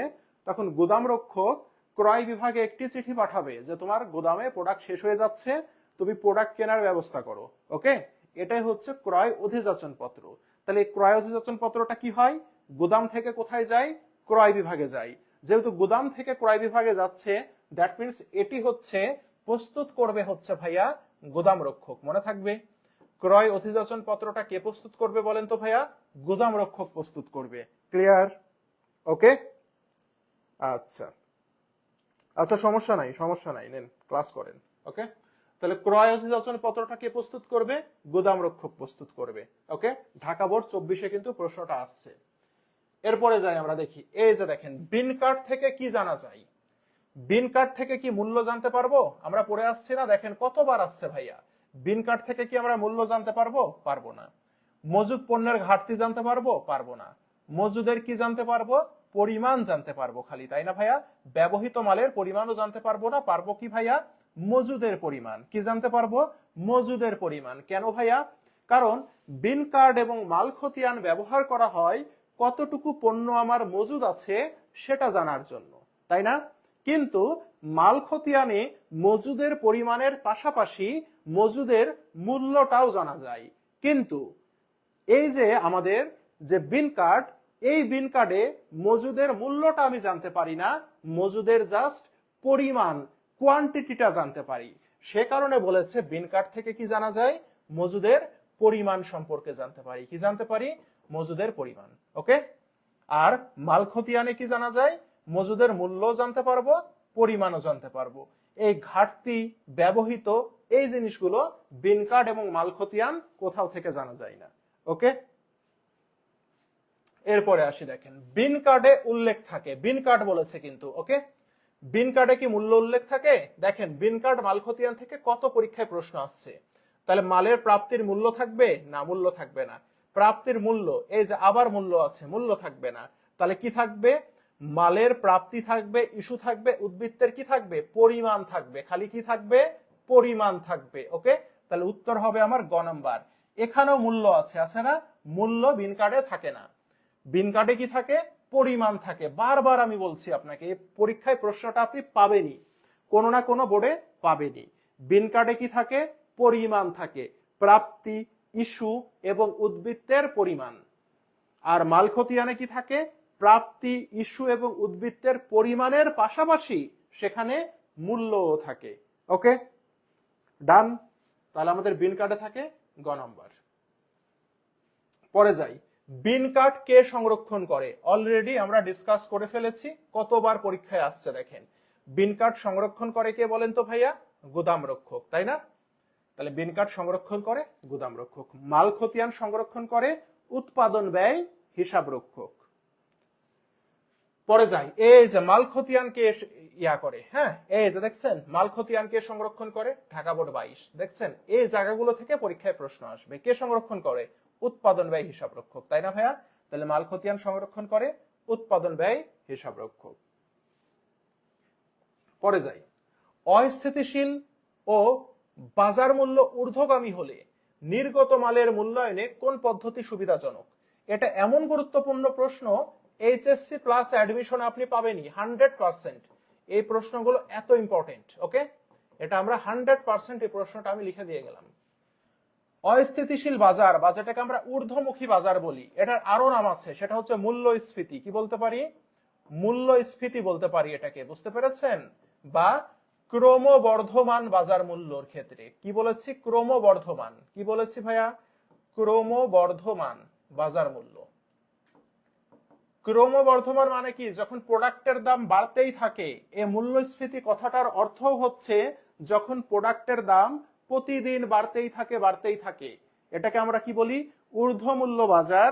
তখন গুদাম রক্ষক ক্রয় বিভাগে একটি চিঠি পাঠাবে যে তোমার গুদামে প্রোডাক্ট শেষ হয়ে যাচ্ছে, তুমি প্রোডাক্ট কেনার ব্যবস্থা করো। ওকে, এটাই হচ্ছে ক্রয় অধিযাচন পত্র। তাহলে এই ক্রয় অধিযাচন পত্রটা কি হয়, গুদাম থেকে কোথায় যায়, ক্রয় বিভাগে যায়। যেহেতু গুদাম থেকে ক্রয় বিভাগে যাচ্ছে, দ্যাট মিন্স এটি হচ্ছে প্রস্তুত করবে হচ্ছে ভাইয়া গুদাম রক্ষক। মনে থাকবে, ক্রয় অধিযাচন পত্রটা কে প্রস্তুত করবে বলেন তো ভাইয়া, গুদাম রক্ষক প্রস্তুত করবে। ক্লিয়ার? ওকে, আচ্ছা আচ্ছা, সমস্যা নাই, নেন ক্লাস করেন। ওকে, তাহলে ক্রয় অধিযাচন পত্রটা কে প্রস্তুত করবে, গুদাম রক্ষক প্রস্তুত করবে। ওকে, ঢাকা বোর্ড 24-এ কিন্তু প্রশ্নটা আসছে। এরপরে যাই আমরা দেখি, এই যে দেখেন বিন কার্ড থেকে কি জানা যায়, বিন কার্ড থেকে কি মূল্য জানতে পারবো, আমরা পড়ে আসছি না, দেখেন কতবার আসছে ভাইয়া। বিন কার্ড থেকে কি আমরা মূল্য জানতে পারবো, পারবো না। মজুদ পণ্যের ঘাটতি জানতে পারবো, পারবো না। মজুদের কি জানতে পারবো, পরিমাণ জানতে পারবো খালি, তাই না ভাইয়া। ব্যবহৃত মালের পরিমাণও জানতে পারবো না, পারবো কি ভাইয়া, মজুদের পরিমাণ। কি জানতে পারবো, মজুদের পরিমাণ। কেন ভাইয়া, কারণ বিন কার্ড এবং মাল খতিয়ান ব্যবহার করা হয় কতটুকু পণ্য আমার মজুদ আছে সেটা জানার জন্য, তাই না। কিন্তু মাল খতিয়ানে মজুদের পরিমাণের পাশাপাশি মজুদের মূল্যটাও জানা যায়। কিন্তু এই যে আমাদের যে বিন কার্ড, এই বিন কার্ডে মজুদের মূল্যটা আমি জানতে পারি না, মজুদের জাস্ট পরিমাণ, কোয়ান্টিটিটা জানতে পারি। সে কারণে বলেছে বিন কার্ড থেকে কি জানা যায়, মজুদের পরিমাণ সম্পর্কে জানতে পারি। কি জানতে পারি, মজুদের পরিমাণ। ওকে, আর মাল খতিয়ানে কি জানা যায়, মজুদের মূল্য জানতে পারবো, পরিমাণও জানতে পারবো। এই ঘাটতি, ব্যবহৃত, এই জিনিসগুলো বিন কার্ড এবং মাল খতিয়ান কোথাও থেকে জানা যায় না। ওকে, এরপরে আসি, দেখেন বিন কার্ডে উল্লেখ থাকে, বিন কার্ড বলেছে কিন্তু। ওকে, বিন কার্ডে কি মূল্য উল্লেখ থাকে, দেখেন বিন কার্ড মাল খতিয়ান থেকে কত পরীক্ষায় প্রশ্ন আসছে। তাহলে মালের প্রাপ্তির মূল্য থাকবে না, মূল্য থাকবে না। প্রাপ্তির মূল্য, এই যে আবার মূল্য আছে, মূল্য থাকবে না। তাহলে কি থাকবে, মালের প্রাপ্তি থাকবে, ইস্যু থাকবে, উদ্বৃত্তের কি থাকবে, পরিমাণ থাকবে, খালি কি থাকবে, পরিমাণ থাকবে। ওকে, তাহলে উত্তর হবে আমার গ নাম্বার। এখানেও মূল্য আছে, আছে না, মূল্য বিন কার্ডে থাকে না। বিন কার্ডে কি থাকে, পরিমাণ থাকে। বারবার আমি বলছি আপনাকে, এই পরীক্ষায় প্রশ্নটা আপনি পাবেনই, কোনো না কোনো বোর্ডে পাবেনই। বিন কার্ডে কি থাকে, পরিমাণ থাকে, প্রাপ্তি, ইস্যু এবং উদ্বৃত্তের পরিমাণ। আর মাল খতিয়ানে কি থাকে, প্রাপ্তি, ইস্যু এবং উদ্বৃত্তের পরিমাণের পাশাপাশি সেখানে মূল্যও থাকে। ওকে, ডান। তাহলে আমাদের বিন কার্ডে থাকে গ নম্বর। পরে যাই, বিন কার্ড কে সংরক্ষণ করে, অলরেডি আমরা ডিসকাস করে ফেলেছি, কতবার পরীক্ষায় আসছে দেখেন। বিন কার্ড সংরক্ষণ করে কে বলেন তো ভাইয়া, গুদাম রক্ষক, তাই না। তাহলে বিন কার্ড সংরক্ষণ করে গুদাম রক্ষক। মাল খতিয়ান সংরক্ষণ করে উৎপাদন ব্যয় হিসাব রক্ষক। পরে যাই, এই যে মাল খতিয়ান কে ইয়া করে, হ্যাঁ এই যে দেখছেন মাল খতিয়ান কে সংরক্ষণ করে, ঢাকা বোর্ড 22 দেখছেন, এই জায়গাগুলো থেকে পরীক্ষায় প্রশ্ন আসবে। কে সংরক্ষণ করে, উৎপাদন ব্যয় হিসাব রক্ষক, তাই না ভাইয়া। তাহলে মাল খতিয়ান সংরক্ষণ করে উৎপাদন ব্যয় হিসাব রক্ষক। পরে যাই, অস্থিতিশীল ও বাজার মূল্য ঊর্ধ্বগামী হলে নির্গত মালের মূল্যায়নে কোন পদ্ধতি সুবিধাজনক। এটা এমন গুরুত্বপূর্ণ প্রশ্ন, এইচএসসি প্লাস অ্যাডমিশন আপনি পাবেনই 100%। এই প্রশ্নগুলো এত ইম্পর্টেন্ট। ওকে, এটা আমরা 100% এই প্রশ্নটা আমি লিখে দিয়ে গেলাম। অস্থিতিশীল বাজার, বাজারটাকে আমরা ঊর্ধ্বমুখী বাজার বলি, এটার আরো নাম আছে, সেটা হচ্ছে মূল্যস্ফীতি। কি বলতে পারি, মূল্যস্ফীতি বলতে পারি এটাকে, বুঝতে পেরেছেন। বা ক্রমবর্ধমান বাজার মূল্যর ক্ষেত্রে কি বলেছি, ক্রমবর্ধমান। কি বলেছি ভাইয়া, ক্রমবর্ধমান বাজার মূল্য। ক্রমবর্ধমান মানে কি, যখন প্রোডাক্টের দাম বাড়তেই থাকে। এই মূল্যস্ফীতি কথাটার অর্থ হচ্ছে যখন প্রোডাক্টের দাম প্রতিদিন বাড়তেই থাকে, বাড়তেই থাকে। এটাকে আমরা কি বলি, ঊর্ধ্বমূল্য বাজার,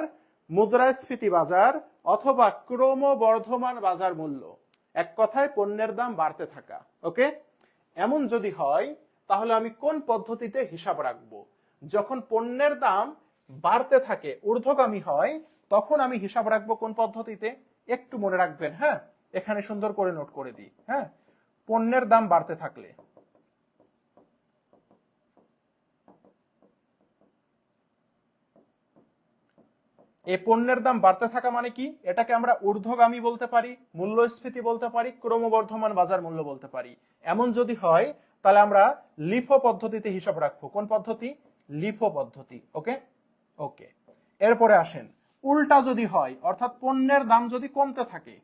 মুদ্রাস্ফীতি বাজার অথবা ক্রমবর্ধমান বাজার মূল্য। এক কথায় পণ্যের দাম বাড়তে থাকা। ওকে, এমন যদি হয় তাহলে আমি কোন পদ্ধতিতে হিসাব রাখবো, যখন পণ্যের দাম বাড়তে থাকে, ঊর্ধ্বগামী হয়, তখন আমি হিসাব রাখবো কোন পদ্ধতিতে, একটু মনে রাখবেন। হ্যাঁ, এখানে সুন্দর করে নোট করে দিই। হ্যাঁ, পণ্যের দাম বাড়তে থাকলে এই পণ্যের দাম বাড়তে থাকা মানে কি? এটাকে আমরা ঊর্ধ্বগামী বলতে পারি, মূল্যস্ফীতি বলতে পারি, ক্রমবর্ধমান বাজার মূল্য বলতে পারি। এমন যদি হয় তাহলে আমরা লিফো পদ্ধতিতে হিসাব রাখবো। কোন পদ্ধতি? লিফো পদ্ধতি। ওকে ওকে। এরপরে আসেন, উল্টা যদি হয়, অর্থাৎ পণ্যের দাম যদি কমতে থাকে,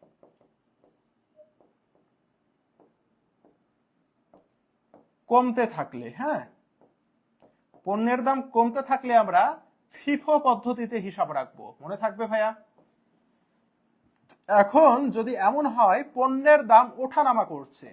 কমতে থাকলে, হ্যাঁ, পণ্যের দাম কমতে থাকলে আমরা ফিফো পদ্ধতিতে হিসাব রাখবো। মনে থাকবে ভাইয়া? এখন যদি এমন হয় পণ্যের দাম ওঠানামা করছে,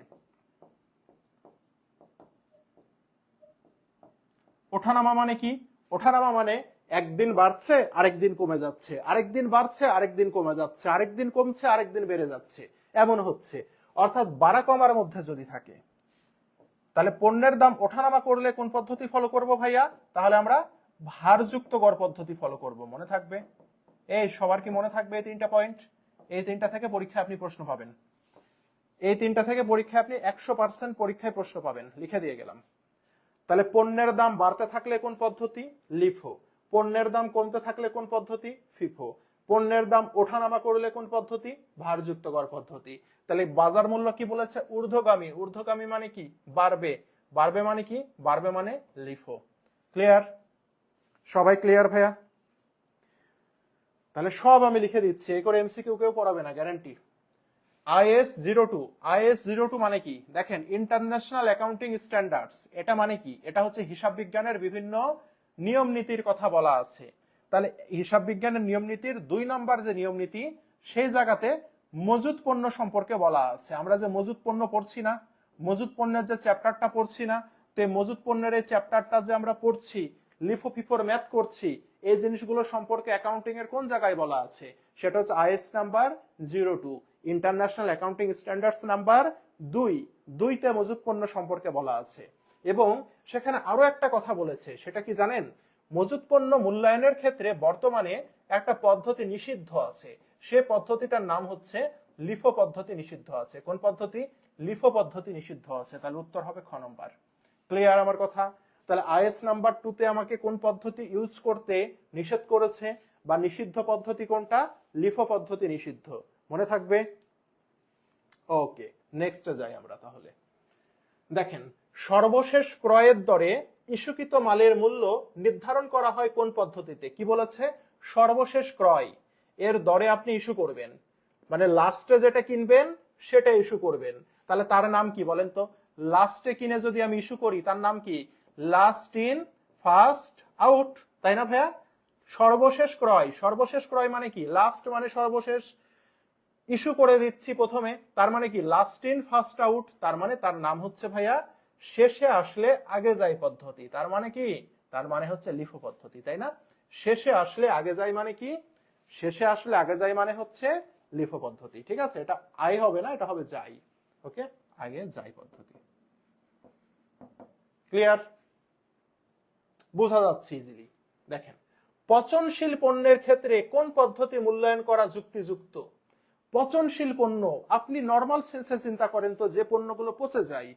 ওঠানামা মানে কি? ওঠানামা মানে একদিন বাড়ছে আরেকদিন কমে যাচ্ছে, আরেকদিন বাড়ছে আরেকদিন কমে যাচ্ছে, আরেকদিন কমছে আরেকদিন বেড়ে যাচ্ছে, এমন হচ্ছে। অর্থাৎ বাড়া কমার মধ্যে যদি থাকে, তাহলে পণ্যের দাম ওঠানামা করলে কোন পদ্ধতি ফলো করব ভাইয়া? তাহলে আমরা ভারযুক্ত গড় পদ্ধতি ফলো করব। মনে থাকবে? এই সবার কি মনে থাকবে এই তিনটা পয়েন্ট? এই তিনটা থেকে পরীক্ষায় আপনি প্রশ্ন পাবেন, এই তিনটা থেকে পরীক্ষায় আপনি 100% পরীক্ষায় প্রশ্ন পাবেন। লিখে দিয়ে গেলাম। তাহলে পণ্যের দাম বাড়তে থাকলে কোন পদ্ধতি? লিফো। পণ্যের দাম কমতে থাকলে কোন পদ্ধতি? ফিফো। পণ্যের দাম ওঠানামা করলে কোন পদ্ধতি? ভারযুক্ত গড় পদ্ধতি। তাহলে বাজার মূল্য কি বলেছে? ঊর্ধ্বগামী। ঊর্ধ্বগামী মানে কি? বাড়বে। বাড়বে মানে কি? বাড়বে মানে লিফো। ক্লিয়ার? সবাই ক্লিয়ার ভাইয়া? তাহলে সব আমি লিখে দিচ্ছি, এই করে এমসিকিউ কেউ পড়াবে না, গ্যারান্টি। IS02, IS02 মানে কি? দেখেন, ইন্টারন্যাশনাল অ্যাকাউন্টিং স্ট্যান্ডার্ডস। এটা মানে কি? এটা হচ্ছে হিসাব বিজ্ঞানের বিভিন্ন নিয়ম নীতির কথা বলা আছে। তাহলে হিসাব বিজ্ঞানের নিয়ম নীতির 2 নম্বর যে নিয়ম নীতি, সেই জায়গাতে মজুত পণ্য সম্পর্কে বলা আছে। আমরা যে মজুত পণ্য পড়ছি না, মজুত পণ্যের যে চ্যাপ্টারটা পড়ছি না, তো এই মজুত পণ্যের এই চ্যাপ্টারটা যে আমরা পড়ছি, লিফো ফিফোর ম্যাথ করছি, এই জিনিসগুলো সম্পর্কে অ্যাকাউন্টিং এর কোন জায়গায় বলা আছে? সেটা হচ্ছে IS number 02, international accounting standards number 2তে মজুত পণ্য সম্পর্কে বলা আছে। এবং সেখানে আরো একটা কথা বলেছে, সেটা কি জানেন? মজুত পণ্য মূল্যায়নের ক্ষেত্রে বর্তমানে একটা পদ্ধতি নিষিদ্ধ আছে, সে পদ্ধতিটার নাম হচ্ছে লিফো পদ্ধতি নিষিদ্ধ আছে। কোন পদ্ধতি? লিফো পদ্ধতি নিষিদ্ধ আছে। তাহলে উত্তর হবে খ নম্বর। ক্লিয়ার আমার কথা? তাহলে IS নাম্বার 2তে আমাকে কোন পদ্ধতি ইউজ করতে নিষেধ করেছে, বা নিষিদ্ধ পদ্ধতি কোনটা? লিফো পদ্ধতি নিষিদ্ধ। মনে থাকবে? ওকে, নেক্সটে যাই আমরা তাহলে। দেখেন, সর্বশেষ ক্রয়ের দরে ইস্যুকৃত মালের মূল্য নির্ধারণ করা হয় কোন পদ্ধতিতে? কি বলেছে? সর্বশেষ ক্রয় এর দরে আপনি ইস্যু করবেন, মানে লাস্টে যেটা কিনবেন সেটা ইস্যু করবেন। তাহলে তার নাম কি বলেন তো? লাস্টে কিনে যদি আমি ইস্যু করি, তার নাম কি? লাস্ট ইন ফার্স্ট আউট, তাই না ভাইয়া? সর্বশেষ ক্রয়, সর্বশেষ ক্রয় মানে কি? লাস্ট মানে সর্বশেষ, ইস্যু করে দিচ্ছি প্রথমে, তার মানে কি? Last in first out. তার মানে তার নাম হচ্ছে ভাইয়া শেষে আসলে আগে যাই পদ্ধতি। তার মানে কি? তার মানে হচ্ছে লিফো পদ্ধতি, তাই না? শেষে আসলে আগে যাই মানে কি? শেষে আসলে আগে যাই মানে হচ্ছে লিফো পদ্ধতি। ঠিক আছে? এটা আই হবে না, এটা হবে যাই। ওকে, আগে যাই পদ্ধতি। ক্লিয়ার? বোঝা যাচ্ছে ইজিলি। দেখেন, পচনশীল পণ্যের ক্ষেত্রে কোন পদ্ধতি মূল্যায়ন করা যুক্তিযুক্ত? পচনশীল পণ্য, আপনি নর্মাল সেন্সে চিন্তা করেন তো, যে পণ্যগুলো পচে যায়,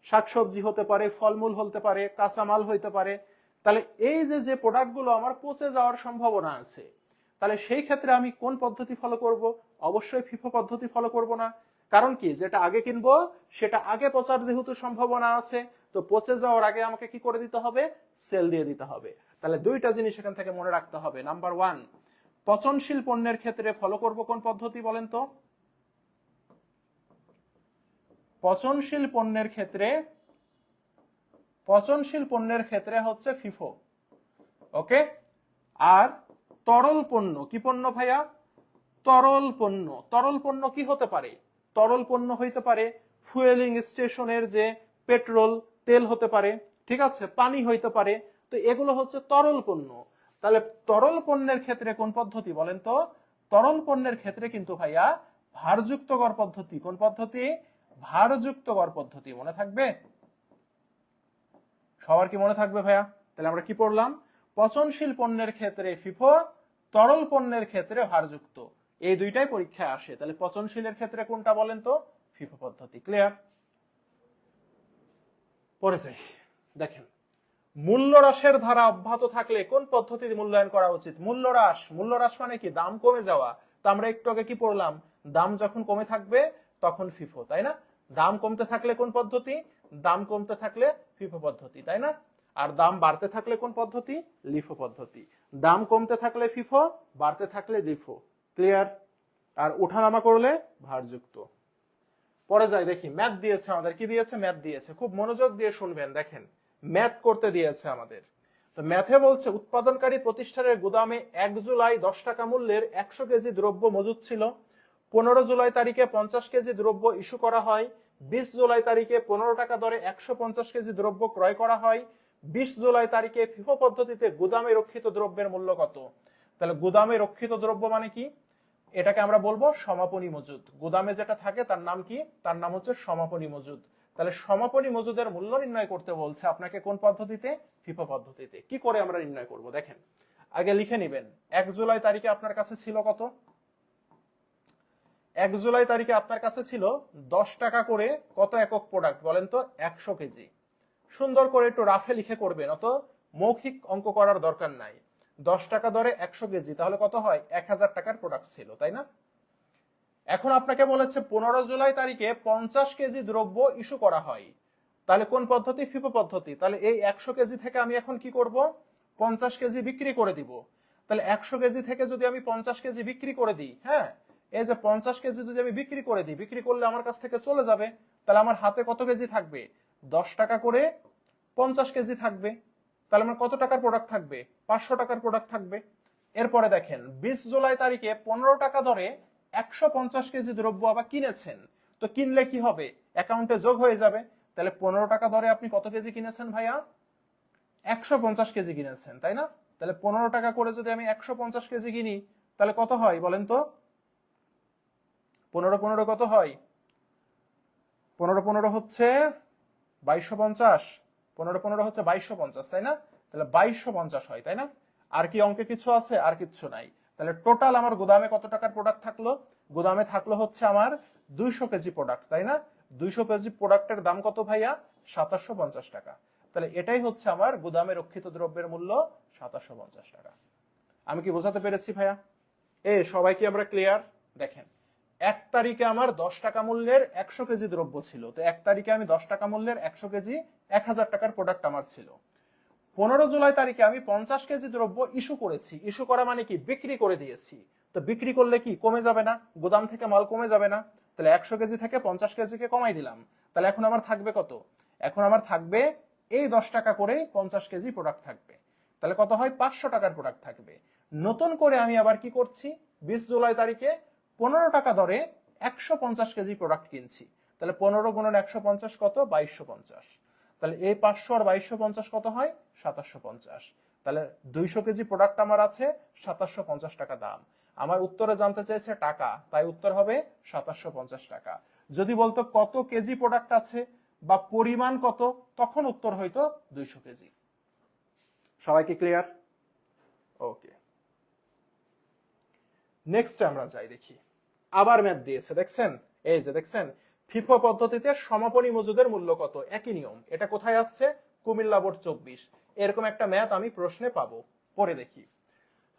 শাকসবজি হতে পারে, ফলমূল হতে পারে, কাঁচামাল হইতে পারে, তাহলে এই যে প্রোডাক্টগুলো আমার পচে যাওয়ার সম্ভাবনা আছে, তাহলে সেই ক্ষেত্রে আমি কোন পদ্ধতি ফলো করব? অবশ্যই ফিফো পদ্ধতি ফলো করব না। কারণ কি? যেটা আগে কিনবো সেটা আগে পচার যেহেতু সম্ভাবনা আছে, তো পচে যাওয়ার আগে আমাকে কি করে দিতে হবে? সেল দিয়ে দিতে হবে। তাহলে দুইটা জিনিস এখান থেকে মনে রাখতে হবে। নাম্বার 1, পচনশীল পণ্যের ক্ষেত্রে ফলো করব কোন পদ্ধতি বলেন তো? পচনশীল পণ্যের ক্ষেত্রে, পচনশীল পণ্যের ক্ষেত্রে হচ্ছে ফিফো। ওকে। আর তরল পণ্য, কি পণ্য ভাইয়া? তরল পণ্য। তরল পণ্য কি হতে পারে? তরল পণ্য হইতে পারে ফুয়েলিং স্টেশনের যে পেট্রোল, তেল হতে পারে, ঠিক আছে, পানি হইতে পারে, তো এগুলো হচ্ছে তরল পণ্য। তাহলে তরল পণ্যের ক্ষেত্রে কোন পদ্ধতি বলেন তো? তরল পণ্যের ক্ষেত্রে কিন্তু ভাইয়া ভারযুক্ত গড় পদ্ধতি। কোন পদ্ধতি? ভারযুক্ত গড় পদ্ধতি। মনে থাকবে? সবার কি মনে থাকবে ভাইয়া? তাহলে আমরা কি পড়লাম? পচনশীল পণ্যের ক্ষেত্রে ফিফো, তরল পণ্যের ক্ষেত্রে ভারযুক্ত। এই দুইটাই পরীক্ষায় আসে। তাহলে পচনশীলের ক্ষেত্রে কোনটা বলেন তো? ফিফো পদ্ধতি। ক্লিয়ার? পড়ে যাই। দেখেন, মূল্য হ্রাসের ধারা অব্যাহত থাকলে কোন পদ্ধতিতে মূল্যায়ন করা উচিত? মূল্য হ্রাস মানে কি? দাম কমে যাওয়া। তো আমরা একটু আগে কি পড়লাম? দাম যখন কমে থাকবে তখন ফিফো, তাই না? দাম কমতে থাকলে কোন পদ্ধতি? দাম কমতে থাকলে ফিফো পদ্ধতি, তাই না? আর দাম বাড়তে থাকলে কোন পদ্ধতি? লিফো পদ্ধতি। দাম কমতে থাকলে ফিফো, বাড়তে থাকলে লিফো। ক্লিয়ার? আর ওঠানামা করলে ভারযুক্ত। পরে যাই দেখি, ম্যাথ দিয়েছে আমাদের। কি দিয়েছে? ম্যাথ দিয়েছে। খুব মনোযোগ দিয়ে শুনবেন। দেখেন, ম্যাথ করতে দিয়েছে আমাদের। তো ম্যাথে বলছে উৎপাদনকারী প্রতিষ্ঠানের গুদামে 1 জুলাই 10 টাকা মূল্যের 100 কেজি দ্রব্য মজুদ ছিল। 15 জুলাই তারিখে 50 কেজি দ্রব্য ইস্যু করা হয়। 20 জুলাই তারিখে 15 টাকা দরে 150 কেজি দ্রব্য ক্রয় করা হয়। 20 জুলাই তারিখে ফিফো পদ্ধতিতে গুদামে রক্ষিত দ্রব্যের মূল্য কত? তাহলে গুদামে রক্ষিত দ্রব্য মানে কি? এটাকে আমরা বলবো সমাপনী মজুদ। গুদামে যেটা থাকে তার নাম কি? তার নাম হচ্ছে সমাপনী মজুদ। তাহলে সমাপনী মজুদের মূল্য নির্ণয় করতে বলছে আপনাকে কোন পদ্ধতিতে? ফিফো পদ্ধতিতে। কি করে আমরা নির্ণয় করব দেখেন, আগে লিখে নেবেন। 1 জুলাই তারিখে আপনার কাছে ছিল কত? 1 জুলাই তারিখে আপনার কাছে ছিল 10 টাকা করে কত একক প্রোডাক্ট বলেন তো? 100 কেজি। সুন্দর করে একটু রাফে লিখে করবেন, অত মৌখিক অঙ্ক করার দরকার নাই। 10 টাকা দরে 100 কেজি, তাহলে কত হয়? 1000 টাকার প্রোডাক্ট ছিল, তাই না? এখন আপনাকে বলেছে 15 জুলাই তারিখে 50 কেজি দ্রব্য ইস্যু করা হয়। তাহলে কোন পদ্ধতি? ফিফো পদ্ধতি। তাহলে এই 100 কেজি থেকে আমি এখন কি করব? 50 কেজি বিক্রি করে দিব। তাহলে 100 কেজি থেকে যদি আমি 50 কেজি বিক্রি করে দিই, হ্যাঁ, এই যে 50 কেজি যদি আমি বিক্রি করে দিই, বিক্রি করলে আমার কাছ থেকে চলে যাবে। তাহলে আমার হাতে কত কেজি থাকবে? 10 টাকা করে 50 কেজি থাকবে। তাহলে আমার কত টাকার প্রোডাক্ট থাকবে? 500 টাকার প্রোডাক্ট থাকবে। এরপরে দেখেন, 20 জুলাই তারিখে 15 টাকা দরে 150 কেজি দ্রব্য আবার কিনেছেন। তো কিনলে কি হবে? অ্যাকাউন্টে যোগ হয়ে যাবে। তাহলে 15 টাকা দরে আপনি কত কেজি কিনেছেন ভাইয়া? 150 কেজি কিনেছেন, তাই না? তাহলে 15 টাকা করে যদি আমি 150 কেজি কিনি, তাহলে কত হয় বলেন তো? 15 15 কত হয়? 15 15 হচ্ছে 2250। 15 15 হচ্ছে 2250, তাই না? তাহলে 2250 হয়, তাই না? আর কি অঙ্কে কিছু আছে? আর কিছু নাই। তাহলে টোটাল আমার গুদামে কত টাকার প্রোডাক্ট থাকলো? গুদামে থাকলো হচ্ছে আমার 200 কেজি প্রোডাক্ট, তাই না? 200 কেজি প্রোডাক্টের দাম কত ভাইয়া? 2750 টাকা। তাহলে এটাই হচ্ছে আমার গুদামে রক্ষিত দ্রব্যের মূল্য, 2750 টাকা। আমি কি বোঝাতে পেরেছি ভাইয়া? সবাই কি আমরা ক্লিয়ার? দেখেন, 1 তারিখে আমার 10 টাকা মূল্যের 100 কেজি দ্রব্য ছিল। তো 1 তারিখে আমি 10 টাকা মূল্যের 100 কেজি 1000 টাকার প্রোডাক্ট আমার ছিল। 15 জুলাই তারিখে আমি 50 কেজি দ্রব্য ইস্যু করেছি। ইস্যু করা মানে কি? বিক্রি করে দিয়েছি। তো বিক্রি করলে কি কমে যাবে না? গুদাম থেকে মাল কমে যাবে না? তাহলে 100 কেজি থেকে 50 কেজিকে কমাই দিলাম। তাহলে এখন আমার থাকবে কত? এখন আমার থাকবে এই 10 টাকা করে 50 কেজি প্রোডাক্ট থাকবে। তাহলে কত হয়? 500 টাকার প্রোডাক্ট থাকবে। নতুন করে আমি আবার কি করছি? 20 জুলাই তারিখে 15 টাকা দরে 150 কেজি প্রোডাক্ট কিনছি। তাহলে 15 গুণন 150 কত? 2250। তাহলে এই 500 আর 2250 কত হয়? 2750। তাহলে 200 কেজি প্রোডাক্ট আমার আছে, 2750 টাকা দাম। আমার উত্তরে জানতে চেয়েছে টাকা, তাই উত্তর হবে 2750 টাকা। যদি বলতো কত কেজি প্রোডাক্ট আছে বা পরিমাণ কত, তখন উত্তর হইতো 200 কেজি। সবাই কি ক্লিয়ার? ওকে, নেক্সট আমরা যাই দেখি। আবার ম্যাথ দিয়েছে, দেখছেন? এই যে দেখছেন, ফিফো পদ্ধতিতে সমাপনী মজুদের মূল্য কত? একই নিয়ম। এটা কোথায় আসছে? কুমিল্লা বোর্ড 24। এরকম একটা ম্যাথ আমি প্রশ্নে পাবো। পরে দেখি,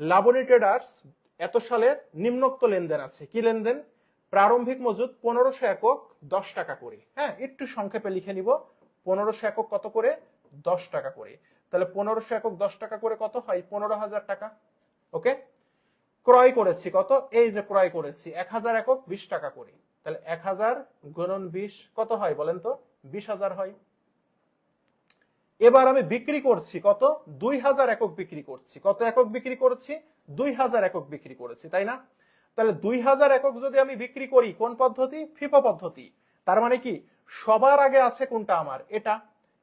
লাবণী ট্রেডার্স এত সালের নিম্নোক্ত লেনদেন আছে। কি লেনদেন? প্রারম্ভিক মজুদ 1500 একক 10 টাকা করে। হ্যাঁ, একটু সংক্ষেপে লিখে নিব। 1500 একক কত করে? 10 টাকা করে। তাহলে 1500 একক 10 টাকা করে কত হয়? 15000 টাকা। ওকে, ক্রয় করেছি কত? এই যে ক্রয় করেছি 1000 একক 20 টাকা করে। তাহলে 1000 গুণন 20 কত হয় বলেন তো? 20000 হয়। এবার আমি বিক্রি করছি কত? 2000 একক বিক্রি করছি। কত একক বিক্রি করেছি? 2000 একক বিক্রি করেছি, তাই না? তাহলে 2000 একক যদি আমি বিক্রি করি, কোন পদ্ধতি? ফিফো পদ্ধতি। তার মানে কি সবার আগে আছে কোনটা? আমার এটা।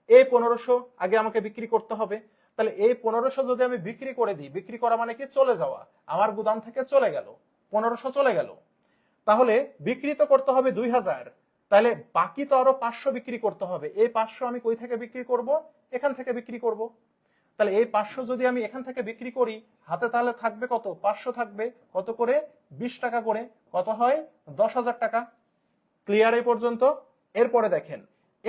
এই 1500 আগে আমাকে বিক্রি করতে হবে। তাহলে এই 1500 যদি আমি বিক্রি করে দিই, বিক্রি করা মানে কি? চলে যাওয়া। আমার গুদাম থেকে চলে গেল, 1500 চলে গেল। তাহলে বিক্রি তো করতে হবে 2000। তাহলে বাকি তো আরো 500 বিক্রি করতে হবে। এই 500 আমি কই থেকে বিক্রি করব? এখান থেকে বিক্রি করব। তাহলে এই 500 যদি আমি এখান থেকে বিক্রি করি, হাতে তাহলে থাকবে কত? 500 থাকবে। কত করে? 20 টাকা করে। কত হয়? 10,000 টাকা। ক্লিয়ার এই পর্যন্ত? এরপরে দেখেন,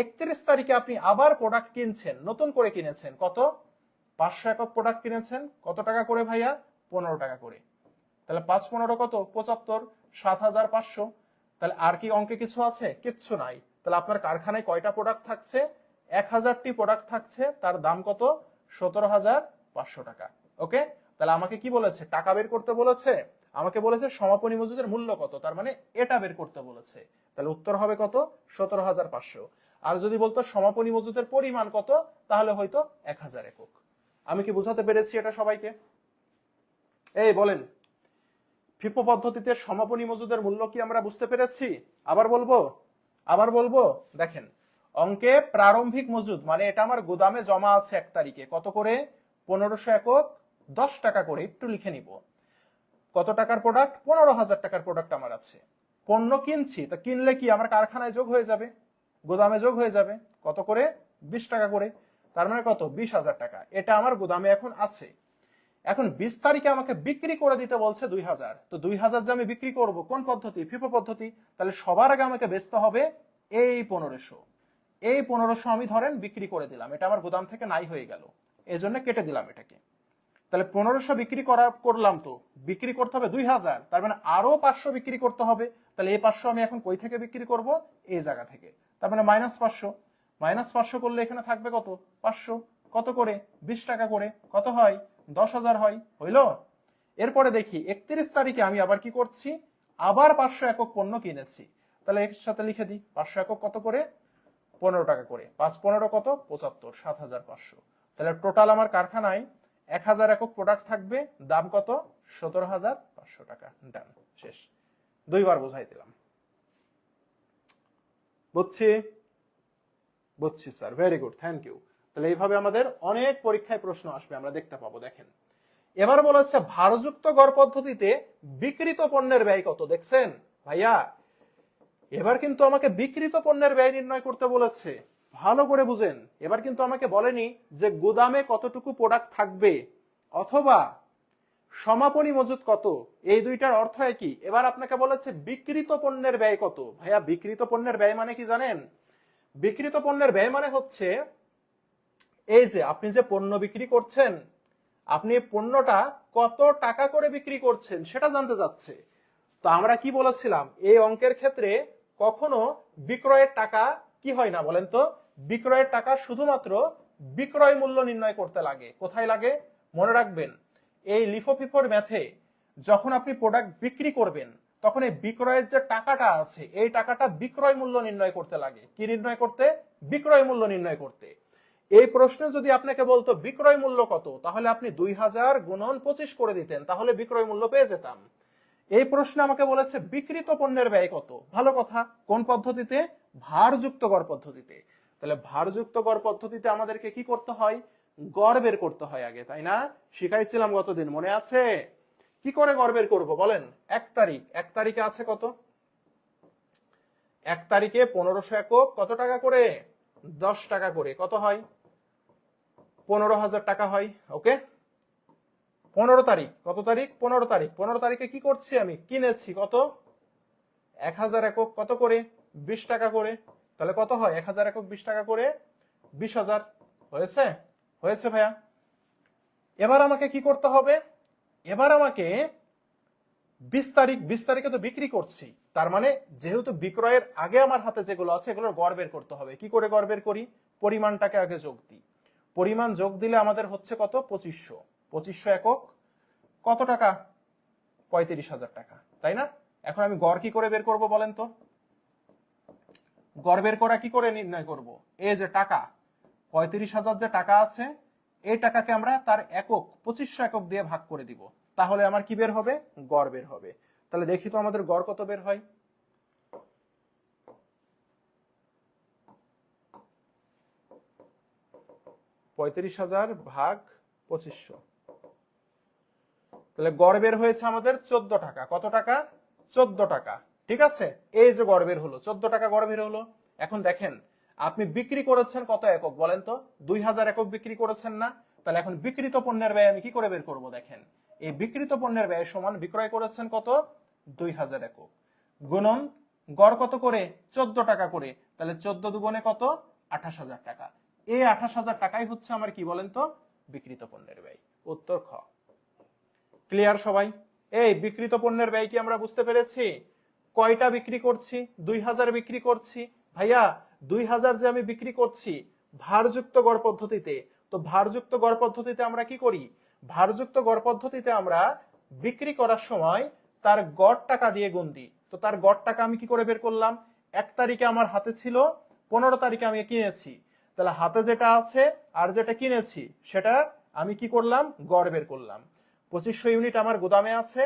31 তারিখে আপনি আবার প্রোডাক্ট কিনছেন, নতুন করে কিনেছেন, কত? 500 একক প্রোডাক্ট কিনেছেন, কত টাকা করে ভাইয়া? 15 টাকা করে। তাহলে 5 15 কত? 75, 7500। তাহলে আর কি অঙ্কে কিছু আছে? কিচ্ছু নাই। তাহলে আপনার কারখানায় কয়টা প্রোডাক্ট থাকছে? 1000টি প্রোডাক্ট থাকছে, তার দাম কত? 17500 টাকা। ওকে, তাহলে আমাকে কি বলেছে? টাকা বের করতে বলেছে, আমাকে বলেছে সমাপনী মজুদের মূল্য কত, তার মানে এটা বের করতে বলেছে। তাহলে উত্তর হবে কত? 17500। আর যদি বলতো সমাপনী মজুদের পরিমাণ কত, তাহলে হয়তো 1000 একক। আমি কি বোঝাতে পেরেছি এটা সবাইকে? এই বলেন, ফিফো পদ্ধতিতে সমাপনী মজুদের মূল্য কি আমরা বুঝতে পেরেছি? আবার বলবো দেখেন, অঙ্কে প্রারম্ভিক মজুদ মানে এটা আমার গোদামে জমা আছে 1 তারিখে, কত করে? 1500 একক, 10 টাকা করে। একটু লিখে নিব, কত টাকার প্রোডাক্ট? 15000 টাকার প্রোডাক্ট আমার আছে। পণ্য কিনছি, তা কিনলে কি আমার কারখানায় যোগ হয়ে যাবে, গোদামে যোগ হয়ে যাবে। কত করে? 20 টাকা করে। তার মানে কত? 20000 টাকা। এটা আমার গোদামে এখন আছে। এখন 20 তারিখে আমাকে বিক্রি করে দিতে বলছে 2000। তো 2000 যে আমি বিক্রি করব কোন পদ্ধতি? ফিফো পদ্ধতি। তাহলে সবার আগে আমাকে বেচতে হবে এই 1500। এই 1500 আমি ধরেন বিক্রি করে দিলাম, এটা আমার গোদাম থেকে নাই হয়ে গেল, এই জন্য কেটে দিলাম এটাকে। তাহলে 1500 বিক্রি করলাম, তো বিক্রি করতে হবে 2000, তার মানে আরো 500 বিক্রি করতে হবে। তাহলে এই 500 আমি এখন কই থেকে বিক্রি করব? এই জায়গা থেকে। তার মানে -500। -500 করলে এখানে থাকবে কত? 500। কত করে? 20 টাকা করে। কত হয়? 10000 হয়। হইলো? এরপরে দেখি 31 তারিখে আমি আবার কি করছি? আবার 500 একক পণ্য কিনেছি। তাহলে এর সাথে লিখে দিই, 500 একক কত করে? 15 টাকা করে। 5 15 কত? 75, 7500। তাহলে টোটাল আমার কারখানায় 1000 একক প্রোডাক্ট থাকবে, দাম কত? 17500 টাকা। ডান, শেষ। দুইবার বোঝাই দিলাম। বুঝছি sir, very good, thank you. তাহলে এইভাবে আমাদের অনেক পরীক্ষায় প্রশ্ন আসবে, আমরা দেখতে পাবো। দেখেন, এবার বলেছে ভারযুক্ত গড় পদ্ধতিতে বিক্রিত পণ্যের ব্যয় কত। দেখছেন ভাইয়া, এবার কিন্তু আমাকে বিক্রিত পণ্যের ব্যয় নির্ণয় করতে বলেছে। ভালো করে বুঝেন, এবার কিন্তু আমাকে বলেনি যে গুদামে কতটুকু প্রোডাক্ট থাকবে অথবা সমাপনী মজুদ কত, এই দুইটার অর্থ একই। এবার আপনাকে বলেছে বিক্রিত পণ্যের ব্যয় কত। ভাইয়া, বিক্রিত পণ্যের ব্যয় মানে কি জানেন? বিক্রিত পণ্যের ব্যয় মানে হচ্ছে এই যে আপনি যে পণ্য বিক্রি করছেন, আপনি পণ্যটা কত টাকা করে বিক্রি করছেন সেটা জানতে চাচ্ছে। তো আমরা কি বলেছিলাম, এই অঙ্কের ক্ষেত্রে কখনো বিক্রয়ের টাকা কি হয় না বলেন তো? বিক্রয়ের টাকা শুধুমাত্র বিক্রয় মূল্য নির্ণয় করতে লাগে। কোথায় লাগে? মনে রাখবেন, এই লিফো ফিফোর ম্যাথে যখন আপনি প্রোডাক্ট বিক্রি করবেন, তখন এই বিক্রয়ের যে টাকাটা আছে, এই টাকাটা বিক্রয় মূল্য নির্ণয় করতে লাগে। কি নির্ণয় করতে? বিক্রয় মূল্য নির্ণয় করতে। এই প্রশ্নে যদি আপনাকে বলতো বিক্রয় মূল্য কত, তাহলে আপনি 2000 গুণন 25 করে দিতেন, তাহলে বিক্রয় মূল্য পেয়ে যেতাম। এই প্রশ্নে আমাকে বলেছে বিক্রিত পণ্যের ব্যয় কত। ভালো কথা, কোন পদ্ধতিতে? ভারযুক্ত গড় পদ্ধতিতে। তাহলে ভারযুক্ত গড় পদ্ধতিতে আমাদেরকে কি করতে হয়? গড় বের করতে হয় আগে, তাই না? শিখাইছিলাম গতদিন, মনে আছে? কি করে গড় বের করবো বলেন? 1 তারিখ, 1 তারিখে আছে কত? 1 তারিখে 1500 একক, কত টাকা করে? 10 টাকা করে। কত হয়? 15000 টাকা হয়। ওকে, 15 তারিখ, কত তারিখ? 15 তারিখ। 15 তারিখে কি করছি আমি? কিনেছি কত? 1000 একক, কত করে? 20 টাকা করে। তাহলে কত হয়? 1000 একক 20 টাকা করে, 20000। হয়েছে? হয়েছে ভাইয়া। এবার আমাকে কি করতে হবে? এবার আমাকে 20 তারিখে তো বিক্রি করছি, তার মানে যেহেতু বিক্রয়ের আগে আমার হাতে যেগুলো আছে এগুলোর গড় বের করতে হবে। কি করে গড় বের করি? পরিমাণটাকে আগে যোগ দিই। পরিমাণ যোগ দিলে আমাদের হচ্ছে কত? 2500। 2500 একক কত টাকা? 35000 টাকা, তাই না? এখন আমি গড় কি করে বের করব বলেন তো? গড় বের করা কি করে নির্ণয় করব? এই যে টাকা 35000 যে টাকা আছে, এই টাকাকে আমরা তার একক 2500 একক দিয়ে ভাগ করে দিব, তাহলে আমার কি বের হবে? গড় বের হবে। তাহলে দেখি তো আমাদের গড় কত বের হয়। 35000 ভাগ 2500, তাহলে গড় বের হয়েছে আমাদের 14 টাকা। কত টাকা? 14 টাকা। ঠিক আছে, এই যে গড় বের হলো 14 টাকা গড় বের হলো। এখন দেখেন, আপনি বিক্রি করেছেন কত একক বলেন তো? 2000 একক বিক্রি করেছেন না? তাহলে এখন বিক্রিত পণ্যের ব্যয় আমি কি করে বের করব? দেখেন, এই বিক্রিত পণ্যের ব্যয় সমান বিক্রয় করেছেন কত? 2000 একক গুণন গড় কত করে? 14 টাকা করে। তাহলে 14 দুগুণে কত? 28,000 টাকা। এই 28,000 টাকাই হচ্ছে আমার কি বলেন তো বিক্রিত পণ্যের ব্যয়। উত্তর খ। ক্লিয়ার সবাই? এই বিক্রিত পণ্যের ব্যয় কি আমরা বুঝতে পেরেছি? কয়টা বিক্রি করছি? 2000 বিক্রি করছি। ভাইয়া 2000 যে আমি বিক্রি করছি ভারযুক্ত গড় পদ্ধতিতে, তো ভারযুক্ত গড় পদ্ধতিতে আমরা কি করি? ভারযুক্ত গড় পদ্ধতিতে আমরা বিক্রি করার সময় তার গড় টাকা দিয়ে গুণ দিই। তো তার গড় টাকা আমি কি করে বের করলাম? 1 তারিখে আমার হাতে ছিল, 15 তারিখে আমি কিনেছি। তাহলে হাতে যেটা আছে আর যেটা কিনেছি সেটা আমি কি করলাম? গড় বের করলাম। 2500 ইউনিট আমার গোদামে আছে,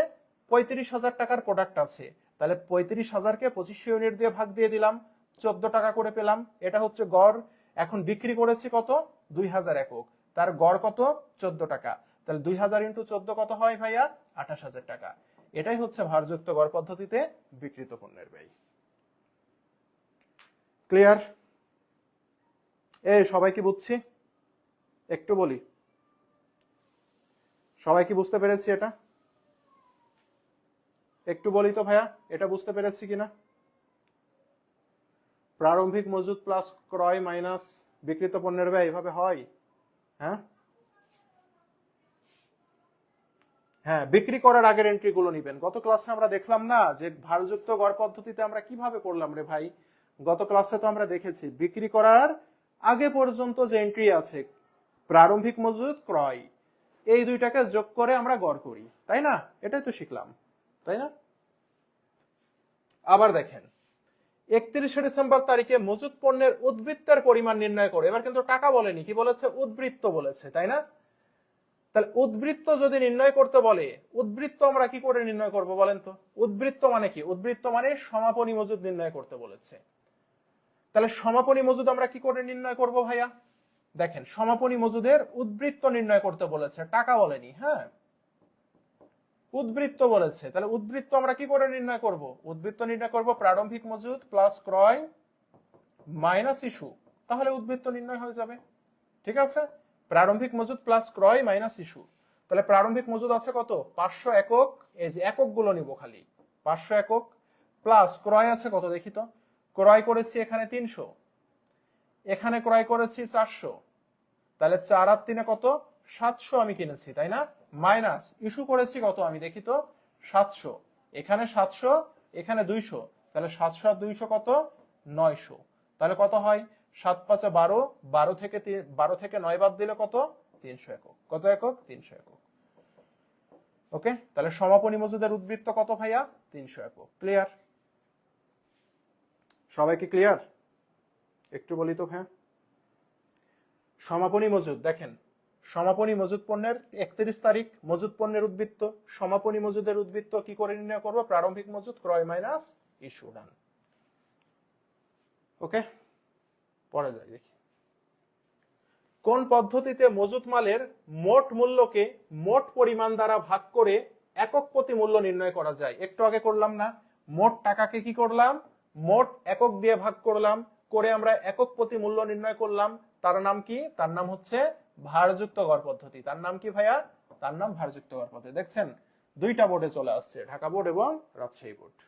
35,000 টাকার প্রোডাক্ট আছে। তাহলে 35,000কে 2500 ইউনিট দিয়ে ভাগ দিয়ে দিলাম, 14 টাকা করে পেলাম। এটা হচ্ছে গড়। এখন বিক্রি করেছি কত? 2000 একক। তার গড় কত? 14 টাকা। তাহলে 2000 ইন্টু 14 কত হয় ভাইয়া? 28,000 টাকা। এটাই হচ্ছে ভারযুক্ত গড় পদ্ধতিতে বিক্রিত পণ্যের ব্যয়। ক্লিয়ার? এই সবাই কি বুঝছি? একটু বলি, সবাই কি বুঝতে পেরেছি এটা? একটু বলি তো ভাইয়া, এটা বুঝতে পেরেছি কিনা? প্রারম্ভিক মজুদ প্লাস ক্রয় মাইনাস বিক্রিত পণ্যের ব্যয় এভাবে হয়? হ্যাঁ হ্যাঁ, বিক্রি করার আগের এন্ট্রি গুলো নিবেন। গত ক্লাসে আমরা দেখলাম না যে ভারযুক্ত গড় পদ্ধতিতে আমরা কিভাবে করলাম রে ভাই? গত ক্লাসে তো আমরা দেখেছি বিক্রি করার আগে পর্যন্ত যে এন্ট্রি আছে প্রারম্ভিক মজুদ ক্রয়, এই দুইটাকে যোগ করে আমরা গড় করি, তাই না? এটাই তো শিখলাম, তাই না? আবার দেখেন 31শে ডিসেম্বর তারিখে মজুদ পণ্যের উদ্বৃত্তের পরিমাণ নির্ণয় করে, এবার কিন্তু টাকা বলেনি, কি বলেছে? উদ্বৃত্ত বলেছে, তাই না? তাহলে উদ্বৃত্ত যদি নির্ণয় করতে বলে, উদ্বৃত্ত আমরা কি করে নির্ণয় করব বলেন তো? উদ্বৃত্ত মানে কি? উদ্বৃত্ত মানে সমাপনী মজুদ নির্ণয় করতে বলেছে। তাহলে সমাপনী মজুদ আমরা কি করে নির্ণয় করব ভাইয়া? দেখেন সমাপনী মজুদের উদ্বৃত্ত নির্ণয় করতে বলেছে, টাকা বলেনি। হ্যাঁ, উদ্বৃত্ত বলেছে। তাহলে উদ্বৃত্ত আমরা কি করে নির্ণয় করব? উদ্বৃত্ত নির্ণয় করব প্রারম্ভিক মজুদ প্লাস ক্রয় মাইনাস ইস্যু, তাহলে উদ্বৃত্ত নির্ণয় হয়ে যাবে। ঠিক আছে, প্রারম্ভিক মজুদ প্লাস ক্রয় মাইনাস ইস্যু। তাহলে প্রারম্ভিক মজুদ আছে কত? 500 একক। এই যে একক গুলো নিব খালি, 500 একক প্লাস ক্রয় আছে কত দেখি তো? ক্রয় করেছি এখানে 300, এখানে ক্রয় করেছি 400। তাহলে 4 আর 3 কত? 700 আমি কিনেছি, তাই না? মাইনাস ইস্যু করেছি কত আমি দেখি তো? 700, এখানে 700, এখানে 200। তাহলে 700 আর 200 কত? 900। তাহলে কত হয়? 7 5 12, 12 থেকে 9 বাদ দিলে কত? 300 একক। কত একক? 300 একক। ওকে, তাহলে সমাপনী মজুদের উদ্বৃত্ত কত ভাইয়া? 300 একক। ক্লিয়ার? সবাই কি ক্লিয়ার? একটু বলি তো। হ্যাঁ, সমাপনী মজুদ দেখেন, সমাপনী মজুদ পণ্যের 31 তারিখ মজুদ পণ্যের উদ্বৃত্ত, সমাপনী মজুদের উদ্বৃত্ত কি করে নির্ণয় করব? প্রারম্ভিক মজুদ ক্রয় মাইনাস ইস্যু। ডান। ওকে, পরে যাই দেখি কোন পদ্ধতিতে মজুদ মালের মোট মূল্যকে মোট পরিমাণ দ্বারা ভাগ করে একক প্রতি মূল্য নির্ণয় করা যায়। একটু আগে করলাম না? মোট টাকাকে কি করলাম? মোট একক দিয়ে ভাগ করলাম, করে আমরা একক প্রতি মূল্য নির্ণয় করলাম। তার নাম কি? তার নাম হচ্ছে ভারযুক্ত গড় পদ্ধতি। তার নাম কি ভাইয়া? তার নাম ভারযুক্ত গড় পদ্ধতি। দেখছেন দুইটা বোর্ডে চলে আসছে, ঢাকা বোর্ড এবং রাজশাহী বোর্ড।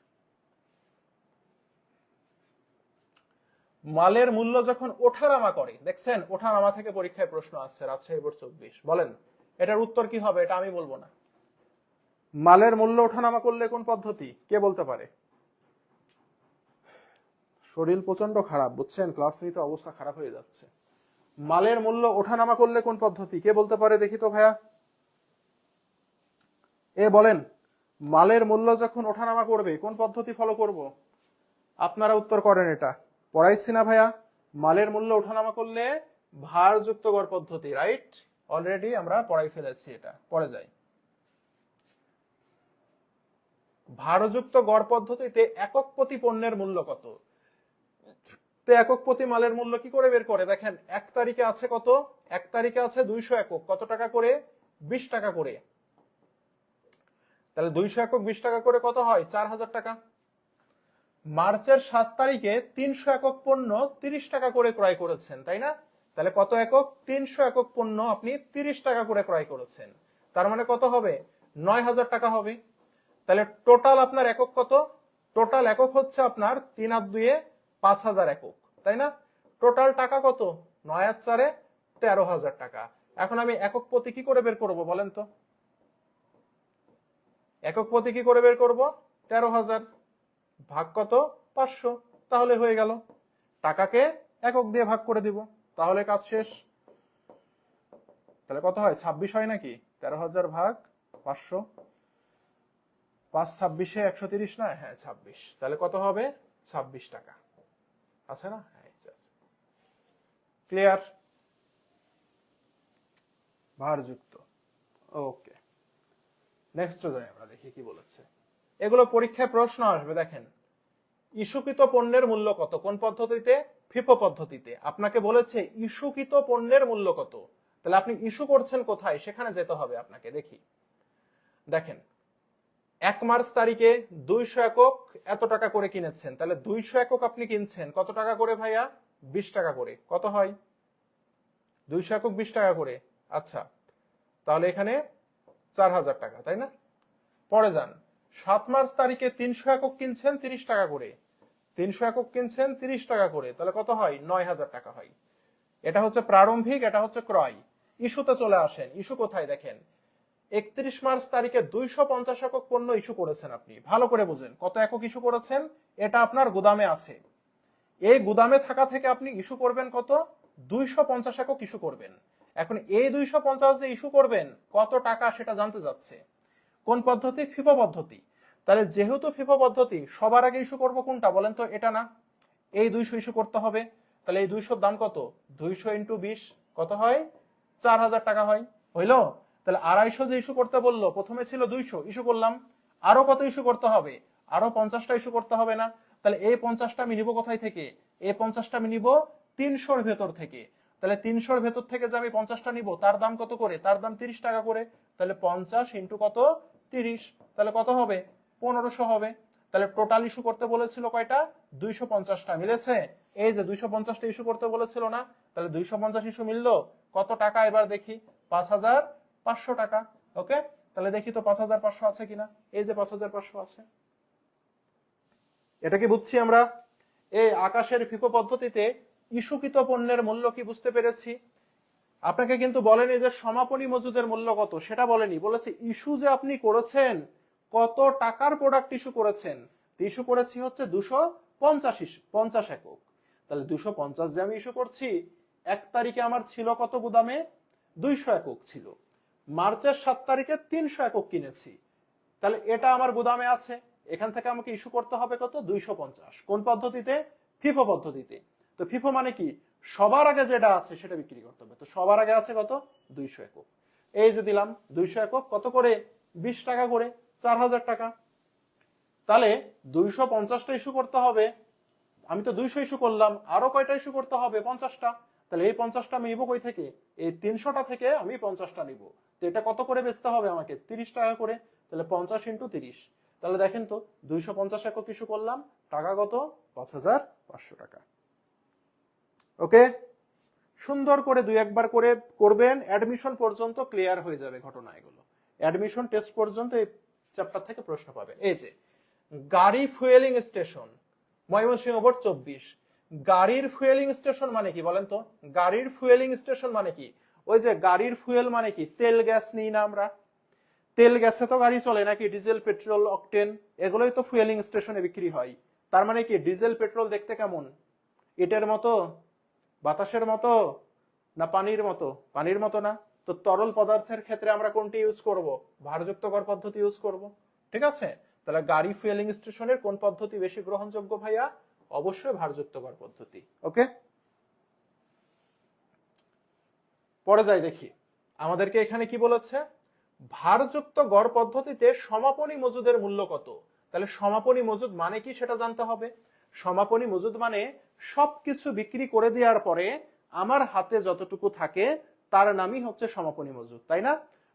মালের মূল্য যখন ওঠানামা করে, দেখছেন ওঠানামা থেকে পরীক্ষায় প্রশ্ন আসছে, রাজশাহী বোর্ড 24। বলেন এটার উত্তর কি হবে? এটা আমি বলবো না। মালের মূল্য ওঠানামা করলে কোন পদ্ধতি? কে বলতে পারে? শরীর প্রচন্ড খারাপ বুঝছেন, ক্লাস নিতে অবস্থা খারাপ হয়ে যাচ্ছে। মালের মূল্য ওঠানামা করলে কোন পদ্ধতি? কে বলতে পারে দেখি তো ভাইয়া? এ বলেন, মালের মূল্য যখন ওঠানামা করবে কোন পদ্ধতি ফলো করব? আপনারা উত্তর করেন। এটা পড়াইছি না ভাইয়া? মালের মূল্য ওঠানামা করলে ভারযুক্ত গড় পদ্ধতি, রাইট? অলরেডি আমরা পড়াই ফেলেছি এটা। পরে যাই। ভারযুক্ত গড় পদ্ধতিতে একক প্রতি পণ্যের মূল্য কত? তো একক প্রতি মালের মূল্য কি করে বের করে? দেখেন 1 তারিখে আছে কত? 1 তারিখে আছে 200 একক। কত টাকা করে? 20 টাকা করে। তাহলে 200 একক 20 টাকা করে কত হয়? 4000 টাকা। মার্চের 7 তারিখে 300 একক পণ্য 30 টাকা করে ক্রয় করেছেন, তাই না? তাহলে কত একক? 300 একক পণ্য আপনি 30 টাকা করে ক্রয় করেছেন। তার মানে কত হবে? 9000 টাকা হবে। তাহলে টোটাল আপনার একক কত? টোটাল একক হচ্ছে আপনার 3 আর 2 5,000 একক, তাই না? টোটাল টাকা কত? 9 আর 4 13,000 টাকা। এখন আমি একক প্রতি কি করে বের করব বলেন তো? একক প্রতি কি করে বের করব? 13,000 ভাগ কত? 500, তাহলে হয়ে গেল। টাকাকে একক দিয়ে ভাগ করে দিব, তাহলে কাজ শেষ। তাহলে কত হয়? 26 হয় নাকি? 13,000 ভাগ 500, 5 26 130 না? হ্যাঁ 26। তাহলে কত হবে? 26 টাকা আছে না? হ্যাঁ ক্লিয়ার? ভারযুক্ত। ওকে, নেক্সট যাই আমরা, দেখি কি বলেছে। এগুলো পরীক্ষায় প্রশ্ন আসবে। দেখেন, ইস্যুকৃত পণ্যের মূল্য কত? কোন পদ্ধতিতে? ফিফো পদ্ধতিতে। আপনাকে বলেছে ইস্যুকৃত পণ্যের মূল্য কত, তাহলে আপনি ইস্যু করছেন কোথায় সেখানে যেতে হবে আপনাকে। দেখি, দেখেন 1 মার্চ তারিখে 200 একক এত টাকা করে কিনেছেন, তাহলে 200 একক আপনি কিনছেন কত টাকা করে ভাইয়া? 20 টাকা করে। কত হয়? 200 একক 20 টাকা করে। আচ্ছা, তাহলে এখানে 4,000 টাকা, তাই না? পরে যান, 7 মার্চ তারিখে 300 একক কিনছেন 30 টাকা করে। 300 একক কিনছেন 30 টাকা করে, তাহলে কত হয়? 9,000 টাকা হয়। এটা হচ্ছে প্রারম্ভিক, এটা হচ্ছে ক্রয়। ইস্যুতে চলে আসেন। ইস্যু কোথায়? দেখেন 31 মার্চ তারিখে 250 একক পণ্য ইস্যু করেছেন আপনি। ভালো করে বুঝেন, কত একক ইস্যু করেছেন? এটা আপনার গুদামে আছে। এই গুদামে থাকা থেকে আপনি ইস্যু করবেন কত? 250 একক ইস্যু করবেন। এখন এই 250 যে ইস্যু করবেন কত টাকা সেটা জানতে যাচ্ছে। কোন পদ্ধতি? ফিফো পদ্ধতি। তাহলে যেহেতু ফিফো পদ্ধতি, সবার আগে ইস্যু করব কোনটা বলেন তো? এটা না, এই 200 ইস্যু করতে হবে। তাহলে এই 200 দাম কত? 200 × 20 কত হয়? 4,000 টাকা হয়। হইলো? তাহলে 250 যে ইস্যু করতে বললো, প্রথমে ছিল 200 ইস্যু করলাম, আরো কত ইস্যু করতে হবে? আরো 50টা ইস্যু করতে হবে না? তাহলে এই 50টা আমি নিব কোথায় থেকে? এই 50টা আমি নিব 300-র ভেতর থেকে। তাহলে 300-র ভেতর থেকে যে আমি 50টা নিব, তার দাম কত করে? তার দাম 30 টাকা করে। তাহলে 50 × কত? 30, তাহলে কত হবে? 1500 হবে। তাহলে টোটাল ইস্যু করতে বলেছিল কয়টা? 250টা। মিলেছে? এই যে 250টা ইস্যু করতে বলেছিল না, তাহলে 250 ইস্যু মিললো। কত টাকা এবার দেখি? 5,500 টাকা। ওকে, তাহলে দেখি তো 5,500 আছে কিনা। এই যে 5,500 আছে। এটা কি বুঝছি আমরা? এই আকাশের ফিফো পদ্ধতিতে ইস্যুকৃত পণ্যের মূল্য কি বুঝতে পেরেছি? আপনাকে কিন্তু বলেনি যে সমাপনী মজুদের মূল্য কত, সেটা বলেনি। বলেছে ইস্যু যে আপনি করেছেন, কত টাকার প্রোডাক্ট ইস্যু করেছেন। ইস্যু করেছি হচ্ছে 250 একক। তাহলে 250 যে আমি ইস্যু করছি, 1 তারিখে আমার ছিল কত গুদামে? 200 একক ছিল। মার্চের 7 তারিখে 300 একক কিনেছি, তাহলে এটা আমার গুদামে আছে। এখান থেকে আমাকে ইস্যু করতে হবে কত? 250। কোন পদ্ধতিতে? ফিফো পদ্ধতিতে। তো ফিফো মানে কি? সবার আগে যেটা আছে সেটা বিক্রি করতে হবে। তো সবার আগে আছে কত? 200 একক। এই যে দিলাম 200 একক, কত করে? 20 টাকা করে, 4,000 টাকা। তাহলে 250টা ইস্যু করতে হবে, আমি তো 200 ইস্যু করলাম, আরো কয়টা ইস্যু করতে হবে? 50টা। তাহলে এই 50টা আমি নিব কই থেকে? এই 300টা থেকে আমি 50টা নিব। তো এটা কত করে বেচতে হবে আমাকে? 30 টাকা করে। তাহলে 50 × 30। তাহলে দেখেন তো 250 একক ইস্যু করলাম, টাকা কত? 5,500 টাকা। ওকে, সুন্দর করে 2-1 বার করে করবেন, অ্যাডমিশন পর্যন্ত ক্লিয়ার হয়ে যাবে ঘটনা এগুলো। অ্যাডমিশন টেস্ট পর্যন্ত এই চ্যাপ্টার থেকে প্রশ্ন পাবে। এই যে গাড়ি ফুয়েলিং স্টেশন, ময়মনসিংহ বোর্ড 24। গাড়ির ফুয়েলিং স্টেশন মানে কি বলেন তো? গাড়ির ফুয়েলিং স্টেশন মানে কি? ওই যে গাড়ির ফুয়েল মানে কি? তেল গ্যাস নিই না আমরা? তেল গ্যাসে তো গাড়ি চলে নাকি? ডিজেল, পেট্রোল, অকটেন, এগুলোই তো ফুয়েলিং স্টেশনে বিক্রি হয়। তার মানে কি ডিজেল পেট্রোল দেখতে কেমন? ইটের মতো, বাতাসের মতো, না পানির মতো? পানির মতো না। তো তরল পদার্থের ক্ষেত্রে আমরা কোনটি ইউজ করব? ভারযুক্ত কর পদ্ধতি ইউজ করব। ঠিক আছে? তাহলে গাড়ি ফুয়েলিং স্টেশনের কোন পদ্ধতি বেশি গ্রহণযোগ্য ভাইয়া? অবশ্যই ভারযুক্ত কর পদ্ধতি। ওকে, পরে যাই দেখি আমাদেরকে এখানে কি বলেছে। ভারযুক্ত গড় পদ্ধতিতে সমাপনী মজুদের মূল্য কত? তাহলে সমাপনী মজুদ মানে কি সেটা জানতে হবে। সমাপনী মজুদ মানে সবকিছু বিক্রি করে দেওয়ার পরে আমার হাতে যতটুকু থাকে তার নামই হচ্ছে সমাপনী মজুদ, তাই না?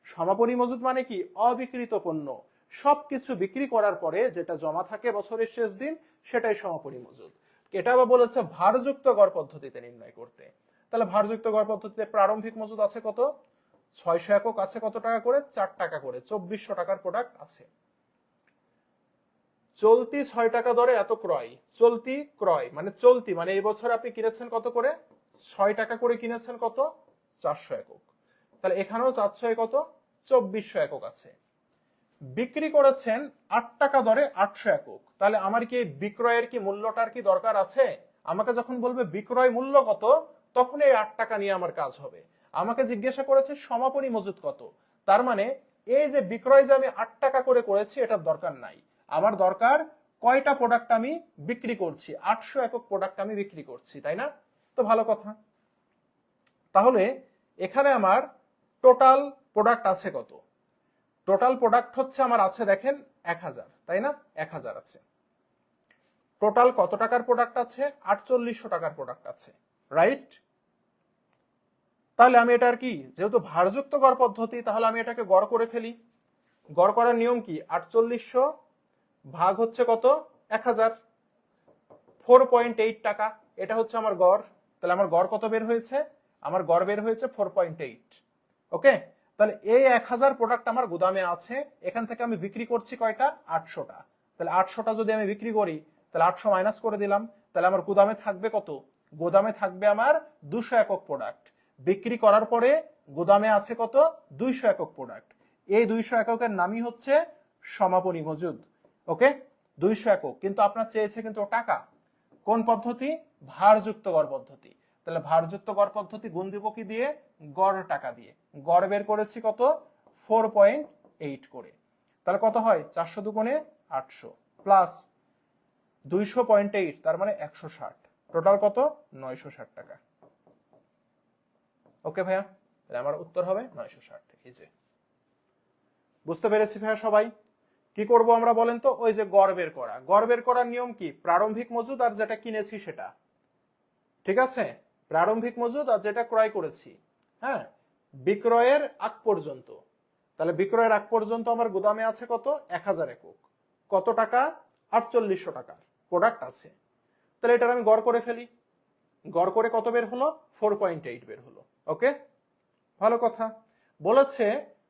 সমাপনী মজুদ মানে কি? অবিক্রিত পণ্য, সবকিছু বিক্রি করার পরে যেটা জমা থাকে বছরের শেষ দিন, সেটাই সমাপনী মজুদ। এটা আবার বলেছে ভারযুক্ত গড় পদ্ধতিতে নির্ণয় করতে। তাহলে ভারযুক্ত গড় পদ্ধতিতে প্রারম্ভিক মজুদ আছে কত? 600 একক আছে কত টাকা করে? 4 টাকা করে। 2400 টাকার প্রোডাক্ট আছে। চলতি 6 টাকা দরে এত ক্রয়, চলতি ক্রয় মানে চলতি মানে এই বছর আপনি কিনেছেন কত করে, 6 টাকা করে কিনেছেন কত, 400 একক। তাহলে এখানেও 400 কত, 2400 একক আছে। বিক্রি করেছেন 8 টাকা দরে 800 একক। তাহলে আমার কি বিক্রয়ের কি মূল্যটার কি দরকার আছে? আমাকে যখন বলবে বিক্রয় মূল্য কত, তখন এই 8 টাকা নিয়ে আমার কাজ হবে। আমাকে জিজ্ঞাসা করেছে সমাপনী মজুদ কত, তার মানে এই যে বিক্রয় যে আমি 8 টাকা করে করেছি এটার দরকার নাই। আমার দরকার কয়টা প্রোডাক্ট আমি বিক্রি করছি, 800 একক প্রোডাক্ট আমি বিক্রি করছি, তাই না? তো ভালো কথা। তাহলে এখানে আমার টোটাল প্রোডাক্ট আছে কত? টোটাল প্রোডাক্ট হচ্ছে আমার আছে দেখেন 1000, তাই না? 1000 আছে। টোটাল কত টাকার প্রোডাক্ট আছে? 4800 টাকার প্রোডাক্ট আছে, রাইট? তাহলে আমি এটার কি, যেহেতু ভারযুক্ত গড় পদ্ধতি, তাহলে আমি এটাকে গড় করে ফেলি। গড় করার নিয়ম কি? 4800 ভাগ হচ্ছে কত, 1000, 4.8 টাকা। এটা হচ্ছে আমার গড়। তাহলে আমার গড় কত বের হয়েছে? আমার গড় বের হয়েছে 4.8। ওকে, তাহলে এই 1000 প্রোডাক্ট আমার গুদামে আছে, এখান থেকে আমি বিক্রি করছি কয়টা? 800টা। তাহলে 800টা যদি আমি বিক্রি করি, তাহলে 800 মাইনাস করে দিলাম, তাহলে আমার গুদামে থাকবে কত? গোদামে থাকবে আমার 200 একক প্রোডাক্ট। বিক্রি করার পরে গোদামে আছে কত? 200 একক প্রোডাক্ট। এই 200 এককের নামই হচ্ছে সমাপনী মজুদ। ওকে, 200 একক, কিন্তু আপনার চেয়েছে কিন্তু টাকা। কোন পদ্ধতি? ভারযুক্ত গড় পদ্ধতি। তাহলে ভারযুক্ত গড় পদ্ধতি গুণ দিব কি দিয়ে? গড় টাকা দিয়ে। গড় বের করেছি কত? 4.8 করে। তাহলে কত হয়? 400 দুগুণে 800 প্লাস 200.8, তার মানে 160। টোটাল কত? 960 টাকা। ওকে ভাইয়া, তাহলে আমার উত্তর হবে 960। এই যে, বুঝতে পেরেছি ভাইয়া সবাই? কি করব আমরা বলেন তো? ওই যে গড় বের করা। গড় বের করার নিয়ম কি? প্রারম্ভিক মজুদ আর যেটা কিনেছি সেটা, ঠিক আছে? প্রারম্ভিক মজুদ আর যেটা ক্রয় করেছি, হ্যাঁ, বিক্রয়ের আগ পর্যন্ত। তাহলে বিক্রয়ের আগ পর্যন্ত আমার গুদামে আছে কত? 1000 একক। কত টাকা? 4800 টাকার প্রোডাক্ট আছে। তাহলে এটার আমি গড় করে ফেলি। গড় করে কত বের হলো? 4.8 বের হলো। ওকে, ভালো কথা। বলেছে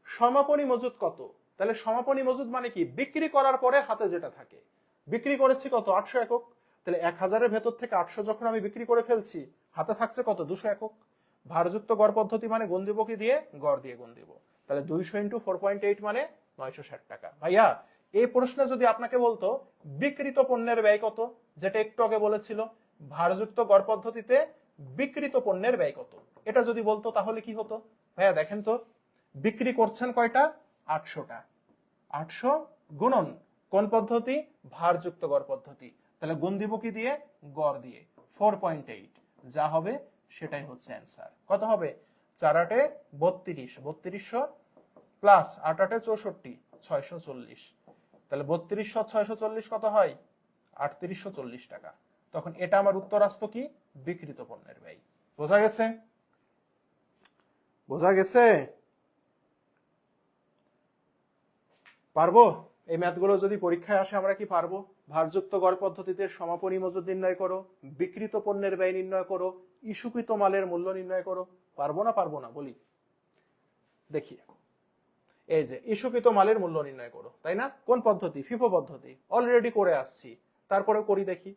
সমাপনী মজুদ কত? তাহলে সমাপনী মজুদ মানে কি? বিক্রি করার পরে হাতে যেটা থাকে। বিক্রি করেছি কত? 800 একক। তাহলে 1000-এর ভেতর থেকে 800 যখন আমি বিক্রি করে ফেলছি, হাতে থাকছে কত? 200 একক। ভারযুক্ত গড় পদ্ধতি মানে গুণ দিব কি দিয়ে? গড় দিয়ে গুণ দিব। তাহলে 200 ইন্টু 4.8 মানে 960 টাকা। ভাইয়া, এই প্রশ্নে যদি আপনাকে বলতো বিক্রিত পণ্যের ব্যয় কত, যেটা একটু আগে বলেছিল ভারযুক্ত গড় পদ্ধতিতে বিক্রিত পণ্যের ব্যয় কত, এটা যদি বলতো তাহলে কি হতো? ভাইয়া দেখেন তো, বিক্রি করছেন কয়টা? 800টা। 800 গুণন কোন পদ্ধতি? ভারযুক্ত গড় পদ্ধতি। তাহলে গুণ দিব কি দিয়ে? গড় দিয়ে। 4.8 যা হবে সেটাই হচ্ছে অ্যান্সার। কত হবে? 4 8 32, 3200 প্লাস 8 8 64, 640। তাহলে 3200 640 কত হয়? 3840 টাকা। তখন এটা আমার উত্তর আসতো কি? বিক্রিত পণ্যের ব্যয়। বোঝা গেছে? বোঝা গেছে? পারবো? এই ম্যাথগুলো যদি পরীক্ষায় আসে আমরা কি পারবো? ভারযুক্ত গড় পদ্ধতিতে সমাপনী মজুদ নির্ণয় করো, বিক্রিত পণ্যের ব্যয় নির্ণয় করো, ইস্যুকৃত মালের মূল্য নির্ণয় করো। পারবো না? পারবো না? বলি দেখি। এই যে ইস্যুকৃত মালের মূল্য নির্ণয় করো, তাই না? কোন পদ্ধতি? ফিফো পদ্ধতি। অলরেডি করে আসছি, তারপরে করি দেখি।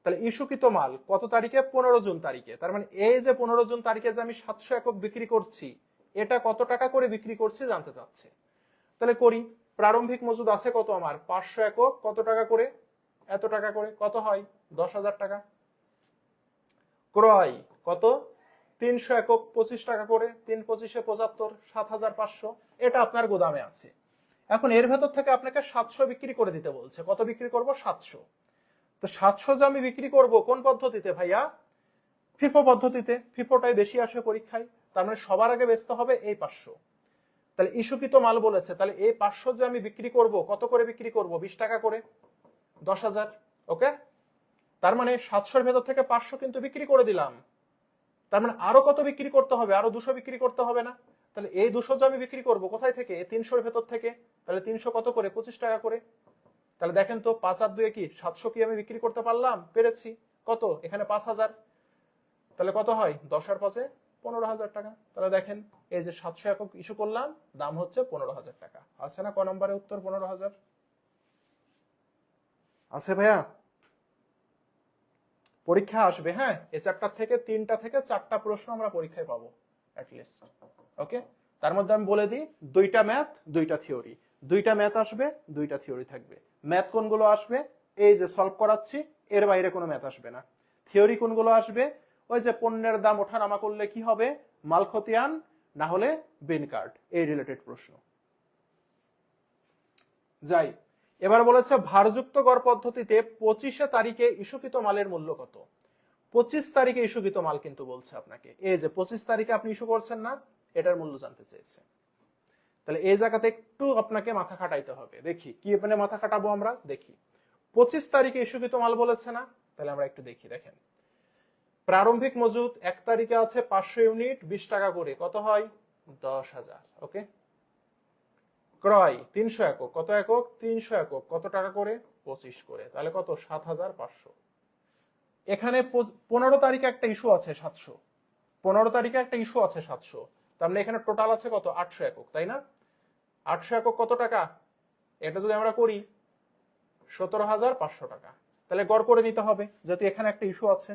তাহলে ইস্যুকৃত মাল কত তারিখে? 15 জুন তারিখে। তার মানে এই যে 15 জুন তারিখে যে আমি 700 একক বিক্রি করছি, এটা কত টাকা করে বিক্রি করছি জানতে চাচ্ছে। তাহলে করি। প্রারম্ভিক মজুদ আছে কত আমার? 500 একক। কত টাকা করে? এত টাকা করে। কত হয়? 10,000 টাকা। ক্রয় কত? 300 একক 25 টাকা করে। 3 25 75, 7500। এটা আপনার গোদামে আছে। এখন এর ভেতর থেকে আপনাকে 700 বিক্রি করে দিতে বলছে। কত বিক্রি করব? 700। তো 700 যে আমি বিক্রি করব কোন পদ্ধতিতে ভাইয়া? ফিফো পদ্ধতিতে। ফিফোটাই বেশি আসে পরীক্ষায়। তার মানে সবার আগে বেচতে হবে এই 500। তাহলে ইস্যুকৃত মাল বলেছে, তাহলে এই 500 যে আমি বিক্রি করব, কত করে বিক্রি করব? 20 টাকা করে, 10,000। ওকে, তার মানে 700-এর ভেতর থেকে 500 কিন্তু বিক্রি করে দিলাম। তার মানে আরো কত বিক্রি করতে হবে? আরো 200 বিক্রি করতে হবে না? তাহলে এই 200 যে আমি বিক্রি করব কোথায় থেকে? 300-এর ভেতর থেকে। তাহলে 300 কত করে? 25 টাকা করে। তাহলে দেখেন তো 5 আর 2 কি 700 কি আমি বিক্রি করতে পারলাম? পেরেছি। কত? এখানে 5000। তাহলে কত হয়? 10 আর 5-এ 15,000 টাকা। তাহলে দেখেন এই যে 700 একক ইস্যু করলাম, দাম হচ্ছে 15,000 টাকা। আছে না ক নম্বরে উত্তর? 15,000। আছে ভাইয়া? পরীক্ষা আসবে, হ্যাঁ, এই চ্যাপ্টার থেকে 3টা থেকে 4টা প্রশ্ন আমরা পরীক্ষায় পাবো অ্যাটলিস্ট। ওকে, তার মধ্যে আমি বলে দিই 2টা ম্যাথ 2টা থিওরি, 2টা ম্যাথ আসবে 2টা থিওরি থাকবে। ম্যাথ কোনগুলো আসবে? এই যে সলভ করাচ্ছি, এর বাইরে কোনো ম্যাথ আসবে না। থিওরি কোনগুলো আসবে? ওই যে পণ্যের দাম ওঠানামা করলে কি হবে, মাল খতিয়ান না হলে বিন কার্ড, এই রিলেটেড প্রশ্ন। যাই, এবার বলেছে ভারযুক্ত গড় পদ্ধতিতে 25 তারিখে ইস্যুকৃত মালের মূল্য কত? 25 তারিখে ইস্যুকৃত মাল কিন্তু বলছে আপনাকে, এই যে 25 তারিখে আপনি ইস্যু করছেন না, এটার মূল্য জানতে চেয়েছে। তাহলে এই জায়গাতে একটু আপনাকে মাথা খাটাইতে হবে। দেখি কি মানে মাথা খাটাবো আমরা, দেখি 25 তারিখে ইস্যুকৃত মাল বলেছে না, তাহলে আমরা একটু দেখি। দেখেন, প্রারম্ভিক মজুদ 1 তারিখে আছে 500 ইউনিট, 20 টাকা করে, কত হয়? 10,000। ওকে, ক্রয় 300 একক, কত একক? 300 একক, কত টাকা করে? 25 করে, তাহলে কত? 7,500। এখানে 15 তারিখে একটা ইস্যু আছে 700, 15 তারিখে একটা ইস্যু আছে 700, তার মানে এখানে টোটাল আছে কত? 800 একক, তাই না? 800 একক কত টাকা? এটা যদি আমরা করি 17,500 টাকা, তাহলে গড় করে নিতে হবে যেহেতু এখানে একটা ইস্যু আছে।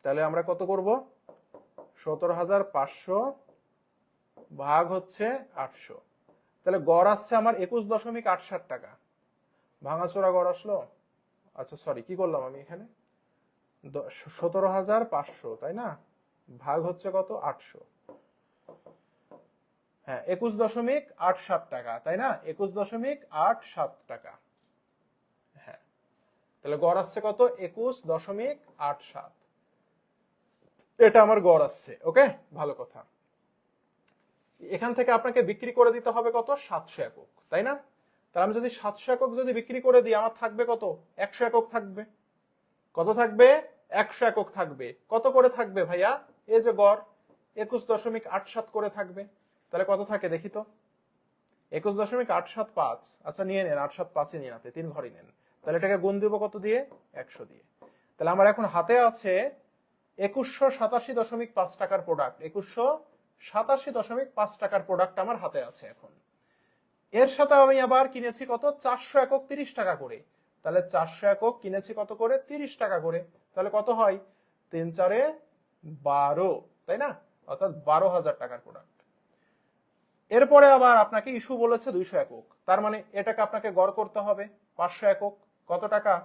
তাহলে আমরা কত করব? 17,500 ভাগ হচ্ছে 800, তাহলে গড় আসছে আমার 21.68 টাকা। ভাঙাচোরা গড় আসলো। আচ্ছা সরি, কি করলাম আমি এখানে? 17,500, তাই না, ভাগ হচ্ছে কত? 800। হ্যাঁ, 21.87 টাকা, তাই না, 21.87 টাকা। হ্যাঁ, তাহলে গড় আসছে কত? 21.87। এটা আমার গড় আসছে। ওকে, ভালো কথা। এখান থেকে আপনাকে বিক্রি করে দিতে হবে কত? 700 একক, তাই না? তাহলে আমি যদি 700 একক যদি বিক্রি করে দিই, আমার থাকবে কত? 100 একক থাকবে। কত থাকবে? 100 একক থাকবে। কত করে থাকবে ভাইয়া? এই যে গড় 21.87 করে থাকবে। তাহলে কত থাকে দেখি তো? 21.875। আচ্ছা নিয়ে নেন, 875 নিয়ে নাতে 3 ঘরই নেন। তাহলে এটাকে গুণ দিব কত দিয়ে? 100 দিয়ে। তাহলে আমার এখন হাতে আছে 2187.5 টাকার প্রোডাক্ট, 2187.5 টাকার প্রোডাক্ট আমার হাতে আছে এখন। এর সাথে আমি আবার কিনেছি কত? 400 একক 30 টাকা করে। তাহলে 400 একক কিনেছি কত করে? 30 টাকা করে। তাহলে কত হয়? 3 4 12, তাই না, অর্থাৎ 12,000 টাকার প্রোডাক্ট। এরপরে আবার আপনাকে ইস্যু বলেছে 200 একক, তার মানে এটাকে আপনাকে গড় করতে হবে। 500 একক কত টাকা?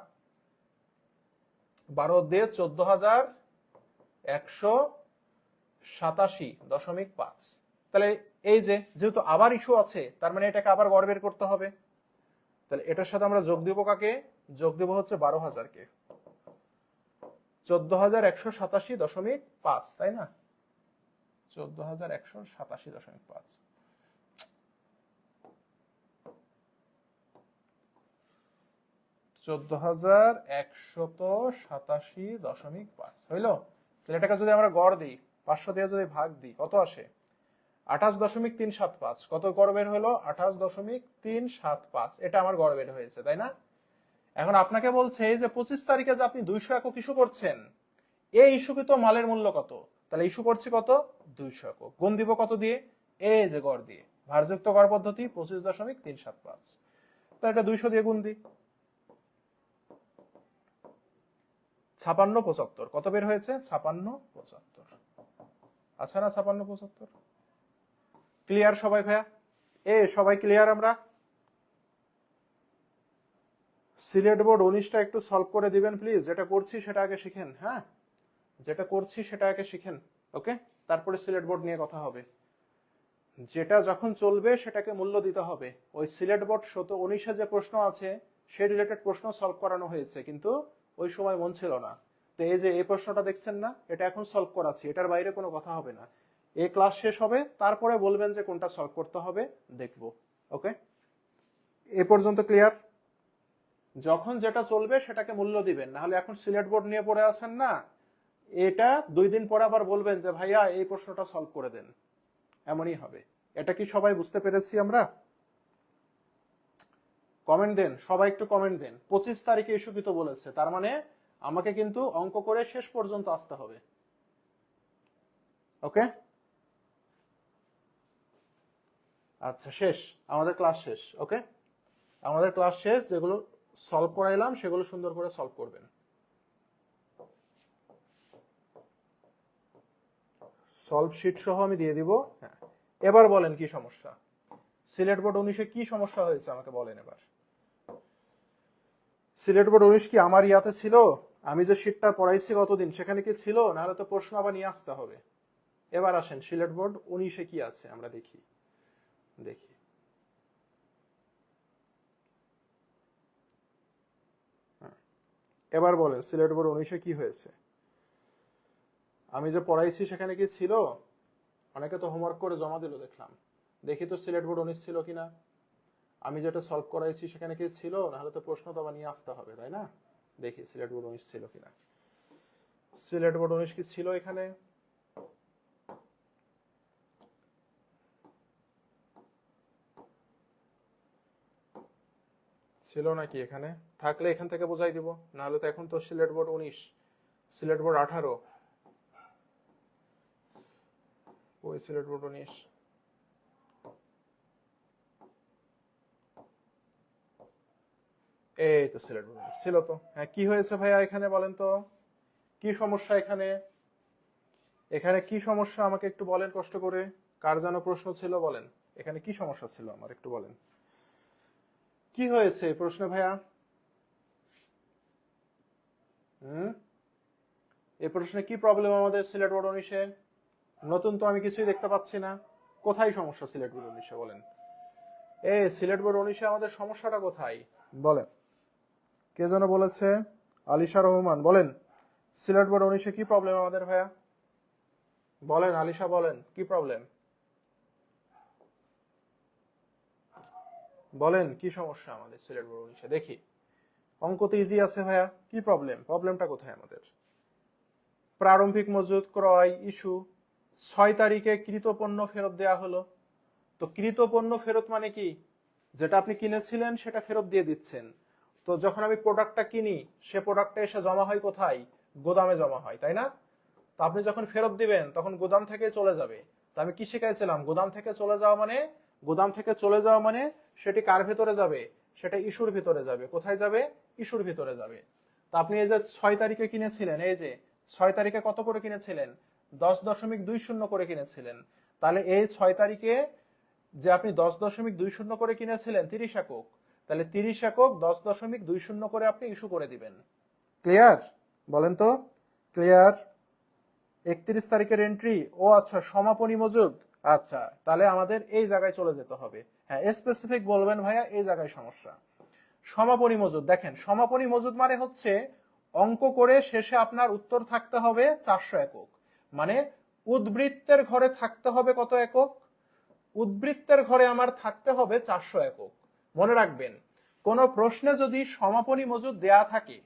12 দিয়ে 14,187.5। তাহলে এই যে যেহেতু আবার ইস্যু আছে, তার মানে এটাকে আবার গড় বের করতে হবে। তাহলে এটার সাথে আমরা যোগ দিব কাকে? যোগ দিব হচ্ছে 12,000 কে, 14,187.5, তাই না, 14,187.5। 14,187.5 হইল। তাহলে এটাকে যদি আমরা গড় দিই, 500 দিয়ে যদি ভাগ দিই, কত আসে? 28.375। কত গড় বের হলো? 28.375। এটা আমার গড় বের হয়েছে, তাই না? এখন আপনাকে বলছে যে 25 তারিখে যে আপনি 200 একক ইস্যু করছেন, এই ইস্যুকৃত মালের মূল্য কত? তাহলে ইস্যু করছি কত? 200 একক। গুণ দিব কত দিয়ে? এই যে গড় দিয়ে, ভারযুক্ত গড় পদ্ধতি 25.375। তাহলে এটা 200 দিয়ে গুণ দিই, 56.75। কত বের হয়েছে? 56.75। আচ্ছা না, 56.75। ক্লিয়ার সবাই ভাইয়া? সবাই ক্লিয়ার? আমরা সিলেট বোর্ড 19টা একটু সলভ করে দিবেন প্লিজ। যেটা করছি সেটা আগে শিখেন, হ্যাঁ, যেটা করছি সেটা আগে শিখেন। ওকে, তারপরে সিলেট বোর্ড নিয়ে কথা হবে। যেটা যখন চলবে সেটাকে মূল্য দিতে হবে। ওই সিলেট বোর্ড 19-এ যে প্রশ্ন আছে সেই রিলেটেড প্রশ্ন সলভ করানো হয়েছে, কিন্তু ওই সময় মন ছিল না। তো এই যে এই প্রশ্নটা দেখছেন না, এটা এখন সলভ করাচ্ছি, এটার বাইরে কোনো কথা হবে না। এই ক্লাস শেষ হবে, তারপরে বলবেন যে কোনটা সলভ করতে হবে, দেখবো। ওকে, এ পর্যন্ত ক্লিয়ার? যখন যেটা চলবে সেটাকে মূল্য দিবেন, না হলে এখন সিলেট বোর্ড নিয়ে পড়ে আছেন না, এটা 2 দিন পরে আবার বলবেন যে ভাইয়া এই প্রশ্নটা সলভ করে দেন, এমনই হবে। এটা কি সবাই বুঝতে পেরেছি আমরা? কমেন্ট দেন, সবাই একটু কমেন্ট দেন। 25 তারিখে ইস্যুকৃত বলেছে, তার মানে আমাকে কিন্তু অঙ্ক করে শেষ পর্যন্ত আসতে হবে। ওকে, আচ্ছা শেষ, আমাদের ক্লাস শেষ। ওকে, আমাদের ক্লাস শেষ, যেগুলো সলভ করাইলাম সেগুলো সুন্দর করে সলভ করবেন। সলভ শিট সহ আমি দিয়ে দিব। হ্যাঁ, এবার বলেন কি সমস্যা? সিলেট বোর্ড 19-এ কি সমস্যা হয়েছে আমাকে বলেন এবার। সিলেট বোর্ড 19 কি আমার ইয়াতে ছিল? আমি যে শিটটা পড়াইছি কতদিন সেখানে কি ছিল? নাহলে তো প্রশ্ন আবার নিয়ে আসতে হবে। এবার আসেন সিলেট বোর্ড 19-এ কি আছে আমরা দেখি। এবার বলেন সিলেট বোর্ড 19-এ কি হয়েছে? আমি যে পড়াইছি সেখানে কি ছিল? অনেকে তো হোমওয়ার্ক করে জমা দিল দেখলাম। দেখি তো সিলেট বোর্ড 19 ছিল কিনা। আমি যেটা সলভ করাইছি সেখানে কি ছিল? নাহলে তো প্রশ্ন তো আবার নিয়ে আসতে হবে, তাই না? দেখি সিলেট বোর্ড 19 ছিল কিনা। সিলেট বোর্ড 19 কি ছিল এখানে? ছিল নাকি এখানে? থাকলে এখান থেকে বোঝাই দিব, নাহলে তো এখন তো সিলেট বোর্ড 19, সিলেট বোর্ড 18। ওই সিলেট বোর্ড 19 এই তো সিলেট বোর্ড 19 ছিল তো। হ্যাঁ, কি হয়েছে ভাইয়া এখানে বলেন তো? কি সমস্যা এখানে? এখানে কি সমস্যা আমাকে একটু বলেন কষ্ট করে। কার যেন প্রশ্ন ছিল, বলেন এখানে কি সমস্যা ছিল আমার একটু বলেন। কি হয়েছে এই প্রশ্নে ভাইয়া? এই প্রশ্নে কি প্রবলেম আমাদের সিলেট বোর্ড 19-এ? নতুন তো আমি কিছুই দেখতে পাচ্ছি না। কোথায় সমস্যা সিলেট বোর্ড 19-এ বলেন? সিলেট বোর্ড 19-এ আমাদের সমস্যাটা কোথায় বলেন? কে যেন বলেছে? আলিশা রহমান, বলেন সিলেট বোর্ড 19-এ কি প্রবলেম আমাদের ভাইয়া? বলেন আলিশা, বলেন কি প্রবলেম? বলেন কি সমস্যা আমাদের সিলেট বোর্ড 19-এ দেখি। অঙ্ক তো ইজি আছে ভাইয়া, কি প্রবলেম? প্রবলেমটা কোথায় আমাদের? প্রারম্ভিক মজুদ ক্রয় ইস্যু, 6 তারিখে কৃত পণ্য ফেরত দেয়া হলো। তো কৃত পণ্য ফেরত মানে কি? যেটা আপনি কিনেছিলেন সেটা ফেরত দিয়ে দিচ্ছেন। তো যখন আমি প্রোডাক্টটা কিনি, সে প্রোডাক্টটা এসে জমা হয় কোথায়? গোদামে জমা হয়, তাই না? তো আপনি যখন ফেরত দিবেন তখন গোদাম থেকে চলে যাবে। তো আমি কি শিখাইছিলাম? গোদাম থেকে চলে যাওয়া মানে, গোদাম থেকে চলে যাওয়া মানে সেটি কার ভেতরে যাবে? সেটা ইস্যুর ভিতরে যাবে। কোথায় যাবে? ইস্যুর ভিতরে যাবে। তো আপনি এই যে 6 তারিখে কিনেছিলেন, এই যে 6 তারিখে কত করে কিনেছিলেন? 10.20 করে কিনেছিলেন। তাহলে এই 6 তারিখে যে আপনি 10.20 করে কিনেছিলেন 30 একক, তাহলে 30 একক 10.20 করে আপনি ইস্যু করে দিবেন। ক্লিয়ার? বলেন তো ক্লিয়ার? 31 তারিখের এন্ট্রি। ও আচ্ছা, সমাপনী মজুদ। আচ্ছা, তাহলে আমাদের এই জায়গায় চলে যেতে হবে। হ্যাঁ, স্পেসিফিক বলবেন ভাইয়া, এই জায়গায় সমস্যা। সমাপনী মজুদ, দেখেন সমাপনী মজুদ মানে হচ্ছে অঙ্ক করে শেষে আপনার উত্তর থাকতে হবে 400 একক। মানে উদ্বৃত্তের ঘরে থাকতে হবে কত একক? উদ্বৃত্তের ঘরে আমার থাকতে হবে 400 একক। মনে রাখবেন, কোন প্রশ্নে যদি সমাপনী মজুদ দেয়া থাকে,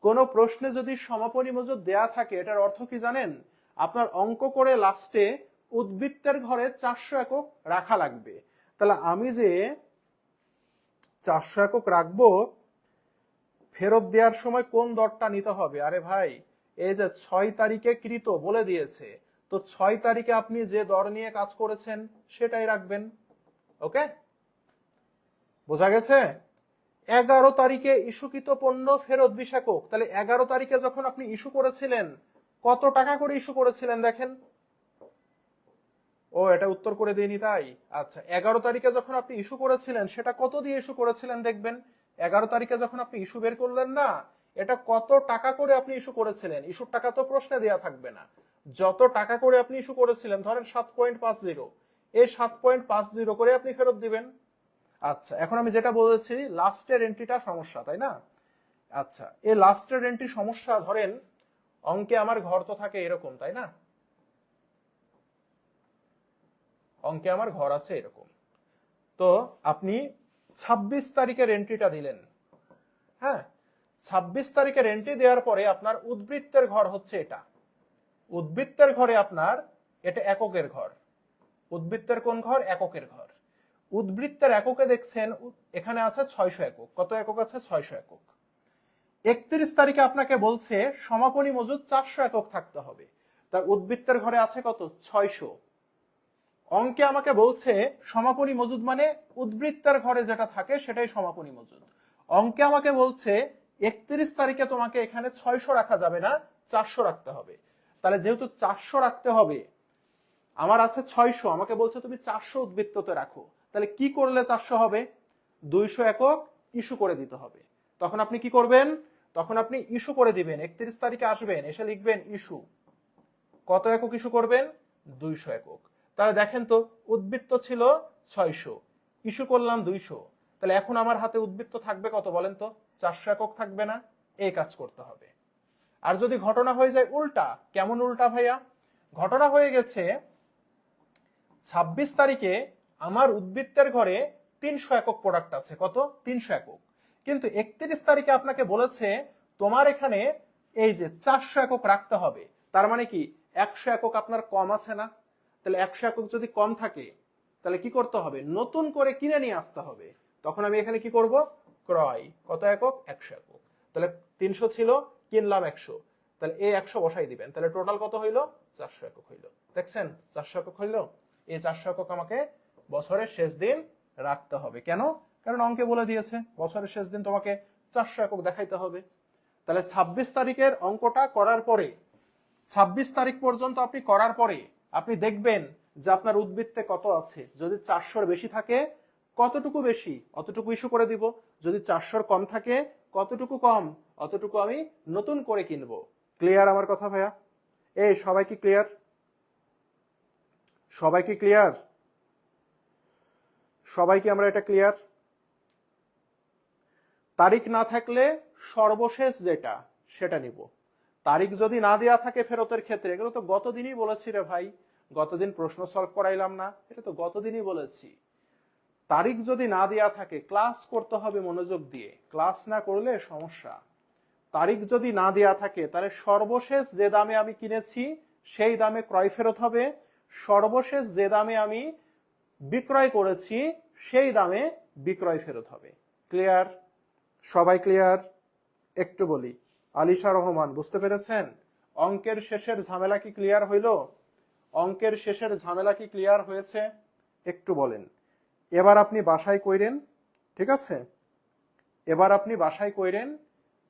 কোন প্রশ্নে যদি সমাপনী মজুদ দেয়া থাকে, এটার অর্থ কি জানেন? আপনার অঙ্ক করে লাস্টে উদ্বৃত্তের ঘরে 400 একক রাখা লাগবে। তাহলে আমি যে 400 একক রাখবো, ফেরত দেওয়ার সময় কোন দরটা নিতে হবে? আরে ভাই, এই যে 6 তারিখে কৃত বলে দিয়েছে, তো 6 তারিখে আপনি যে দর নিয়ে কাজ করেছেন সেটাই রাখবেন। ওকে, বোঝা গেছে? 11 তারিখে ইস্যুকৃত পণ্য ফেরত 20 একক। তাহলে 11 তারিখে যখন আপনি ইস্যু করেছিলেন, কত টাকা করে ইস্যু করেছিলেন দেখেন। ও, এটা উত্তর করে দিইনি তাই? আচ্ছা, 11 তারিখে যখন আপনি ইস্যু করেছিলেন সেটা কত দিয়ে ইস্যু করেছিলেন দেখবেন। 11 তারিখে যখন আপনি ইস্যু বের করলেন না, এটা কত টাকা করে আপনি ইস্যু করেছিলেন। ইস্যুর টাকা তো প্রশ্নে দেওয়া থাকবে না। যত টাকা করে আপনি ইস্যু করেছিলেন, ধরেন 7.50, এই 7.50 করে আপনি ফেরত দিবেন। আচ্ছা, এখন আমি যেটা বলেছি, লাস্টের এন্ট্রিটা সমস্যা, তাই না? আচ্ছা, এই লাস্টের এন্ট্রি সমস্যা। ধরেন অঙ্কে আমার ঘর তো থাকে এরকম, তাই না? অঙ্কে আমার ঘর আছে এরকম। তো আপনি 26 তারিখের এন্ট্রিটা দিলেন। হ্যাঁ, 26 তারিখের এন্ট্রি দেওয়ার পরে আপনার উদ্বৃত্তের ঘর হচ্ছে এটা। উদ্বৃত্তের ঘরে আপনার এটা এককের ঘর। উদ্বৃত্তের কোন ঘর? এককের ঘর। উদ্বৃত্তের এককে দেখছেন এখানে আছে 600 একক। কত একক আছে? 600 একক। 31 তারিখে আপনাকে বলছে সমাপনী মজুদ 400 একক থাকতে হবে। তার উদ্বৃত্তের ঘরে আছে কত? 600। অঙ্কে আমাকে বলছে সমাপনী মজুদ মানে উদ্বৃত্তের ঘরে যেটা থাকে সেটাই সমাপনী মজুদ। অঙ্কে আমাকে বলছে 31 তারিখে তোমাকে এখানে 600 রাখা যাবে না, 400 রাখতে হবে। তাহলে যেহেতু 400 রাখতে হবে, আমার আছে 600, আমাকে বলছে তুমি 400 উদ্বৃত্ততে রাখো। তাহলে কি করলে 400 হবে? 200 একক ইস্যু করে দিতে হবে। তখন আপনি কি করবেন? তখন আপনি ইস্যু করে দিবেন। 31 তারিখে আসবেন, এসে লিখবেন ইস্যু। কত একক ইস্যু করবেন? 200 একক। তাহলে দেখেন তো, উদ্বৃত্ত ছিল 600, ইস্যু করলাম 200। তাহলে এখন আমার হাতে উদ্বৃত্ত থাকবে কত বলেন তো? 400 একক থাকবে না? এই কাজ করতে হবে। আর যদি ঘটনা হয়ে যায় উল্টা, কেমন উল্টা ভাইয়া? ঘটনা হয়ে গেছে 26 তারিখে আমার উদ্বৃত্তের ঘরে 300 একক প্রোডাক্ট আছে। কত? 300 একক। কিন্তু 31 তারিখে আপনাকে বলেছে তোমার এখানে এই যে 400 একক রাখতে হবে। তার মানে কি 100 একক আপনার কম আছে না? তাহলে 100 একক যদি কম থাকে তাহলে কি করতে হবে? নতুন করে কিনে নিয়ে আসতে হবে। তখন আমি এখানে কি করব? ক্রয়। কত একক? 100 একক। তাহলে 300 ছিল, কিনলাম 100। তাহলে এই 100 বসাই দিবেন। তাহলে টোটাল কত হইলো? 400 একক হইলো। দেখছেন 400 একক হইলো। এই 400 একক আমাকে বছরের শেষ দিন রাখতে হবে। কেন? কারণ অঙ্কে বলে দিয়েছে বছরের শেষ দিন তোমাকে 400 একক দেখাইতে হবে। তাহলে 26 তারিখের অঙ্কটা করার পরে, 26 তারিখ পর্যন্ত আপনি করার পরে আপনি দেখবেন যে আপনার উদ্বৃত্তে কত আছে। যদি 400-র বেশি থাকে, কতটুকু বেশি অতটুকু ইস্যু করে দিব। যদি 400-র কম থাকে, কতটুকু কম অতটুকু আমি নতুন করে কিনবো। ক্লিয়ার আমার কথা ভাইয়া? এই সবাই কি ক্লিয়ার? সবাই কি ক্লিয়ার? সবাই কি আমরা এটা ক্লিয়ার? তারিখ না থাকলে সর্বশেষ যেটা সেটা নিব। তারিখ যদি না দেওয়া থাকে ফেরতের ক্ষেত্রে, এগুলো তো গতদিনই বলেছি রে ভাই। গতদিন প্রশ্ন সলভ করাইলাম না? এটা তো গতদিনই বলেছি। তারিখ যদি না দেওয়া থাকে, ক্লাস করতে হবে মনোযোগ দিয়ে, ক্লাস না করলে সমস্যা। তারিখ যদি না দেওয়া থাকে তাহলে সর্বশেষ যে দামে আমি কিনেছি সেই দামে ক্রয় ফেরত হবে, সর্বশেষ যে দামে আমি বিক্রয় করেছি সেই দামে বিক্রয় ফেরত হবে। ক্লিয়ার? সবাই ক্লিয়ার? একটু বলি, আলিশা রহমান বুঝতে পেরেছেন? অঙ্কের শেষের ঝামেলা কি ক্লিয়ার হইল? অঙ্কের শেষের ঝামেলা কি ক্লিয়ার হয়েছে? একটু বলেন। এবার আপনি বাসায় কইরেন, ঠিক আছে? এবার আপনি বাসায় কইরেন,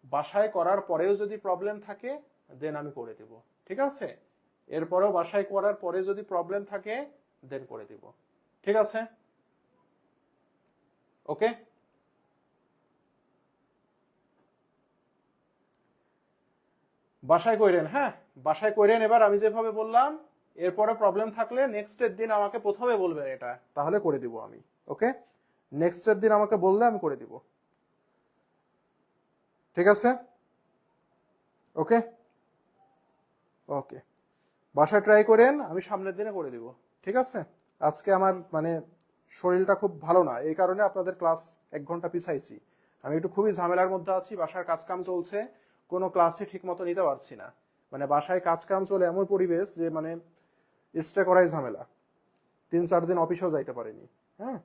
বাসায় করার পরেও যদি প্রবলেম থাকে দেন আমি করে দেব, ঠিক আছে? এরপরেও বাসায় করার পরে যদি প্রবলেম থাকে দেন করে দিব, ঠিক আছে? ওকে, বাসায় কইরেন। হ্যাঁ, বাসায় কইরেন। এবার আমি যেভাবে বললাম, এরপরে প্রবলেম থাকলে নেক্সটের দিন আমাকে প্রথমে বলবেন এটা, তাহলে করে দিব আমি। ওকে, নেক্সটের দিন আমাকে বললে আমি করে দিব, ঠিক আছে? ওকে ওকে, বাসায় ট্রাই করেন, আমি সামনের দিনে করে দিব, ঠিক আছে? আজকে আমার মানে শরীরটা খুব ভালো না, এই কারণে আপনাদের ক্লাস 1 ঘন্টা পিছাইছি। আমি একটু খুবই ঝামেলার মধ্যে আছি, বাসার কাজকাম চলছে, কোনো ক্লাসে ঠিক মতো নিতে পারছি না। মানে বাসায় কাজকাম চলে এমন পরিবেশ যে মানে স্টে করাই ঝামেলা। 3-4 দিন অফিসেও যাইতে পারিনি। হ্যাঁ,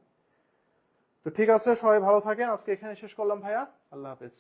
তো ঠিক আছে, সবাই ভালো থাকেন। আজকে এখানে শেষ করলাম ভাইয়া, আল্লাহ হাফেজ।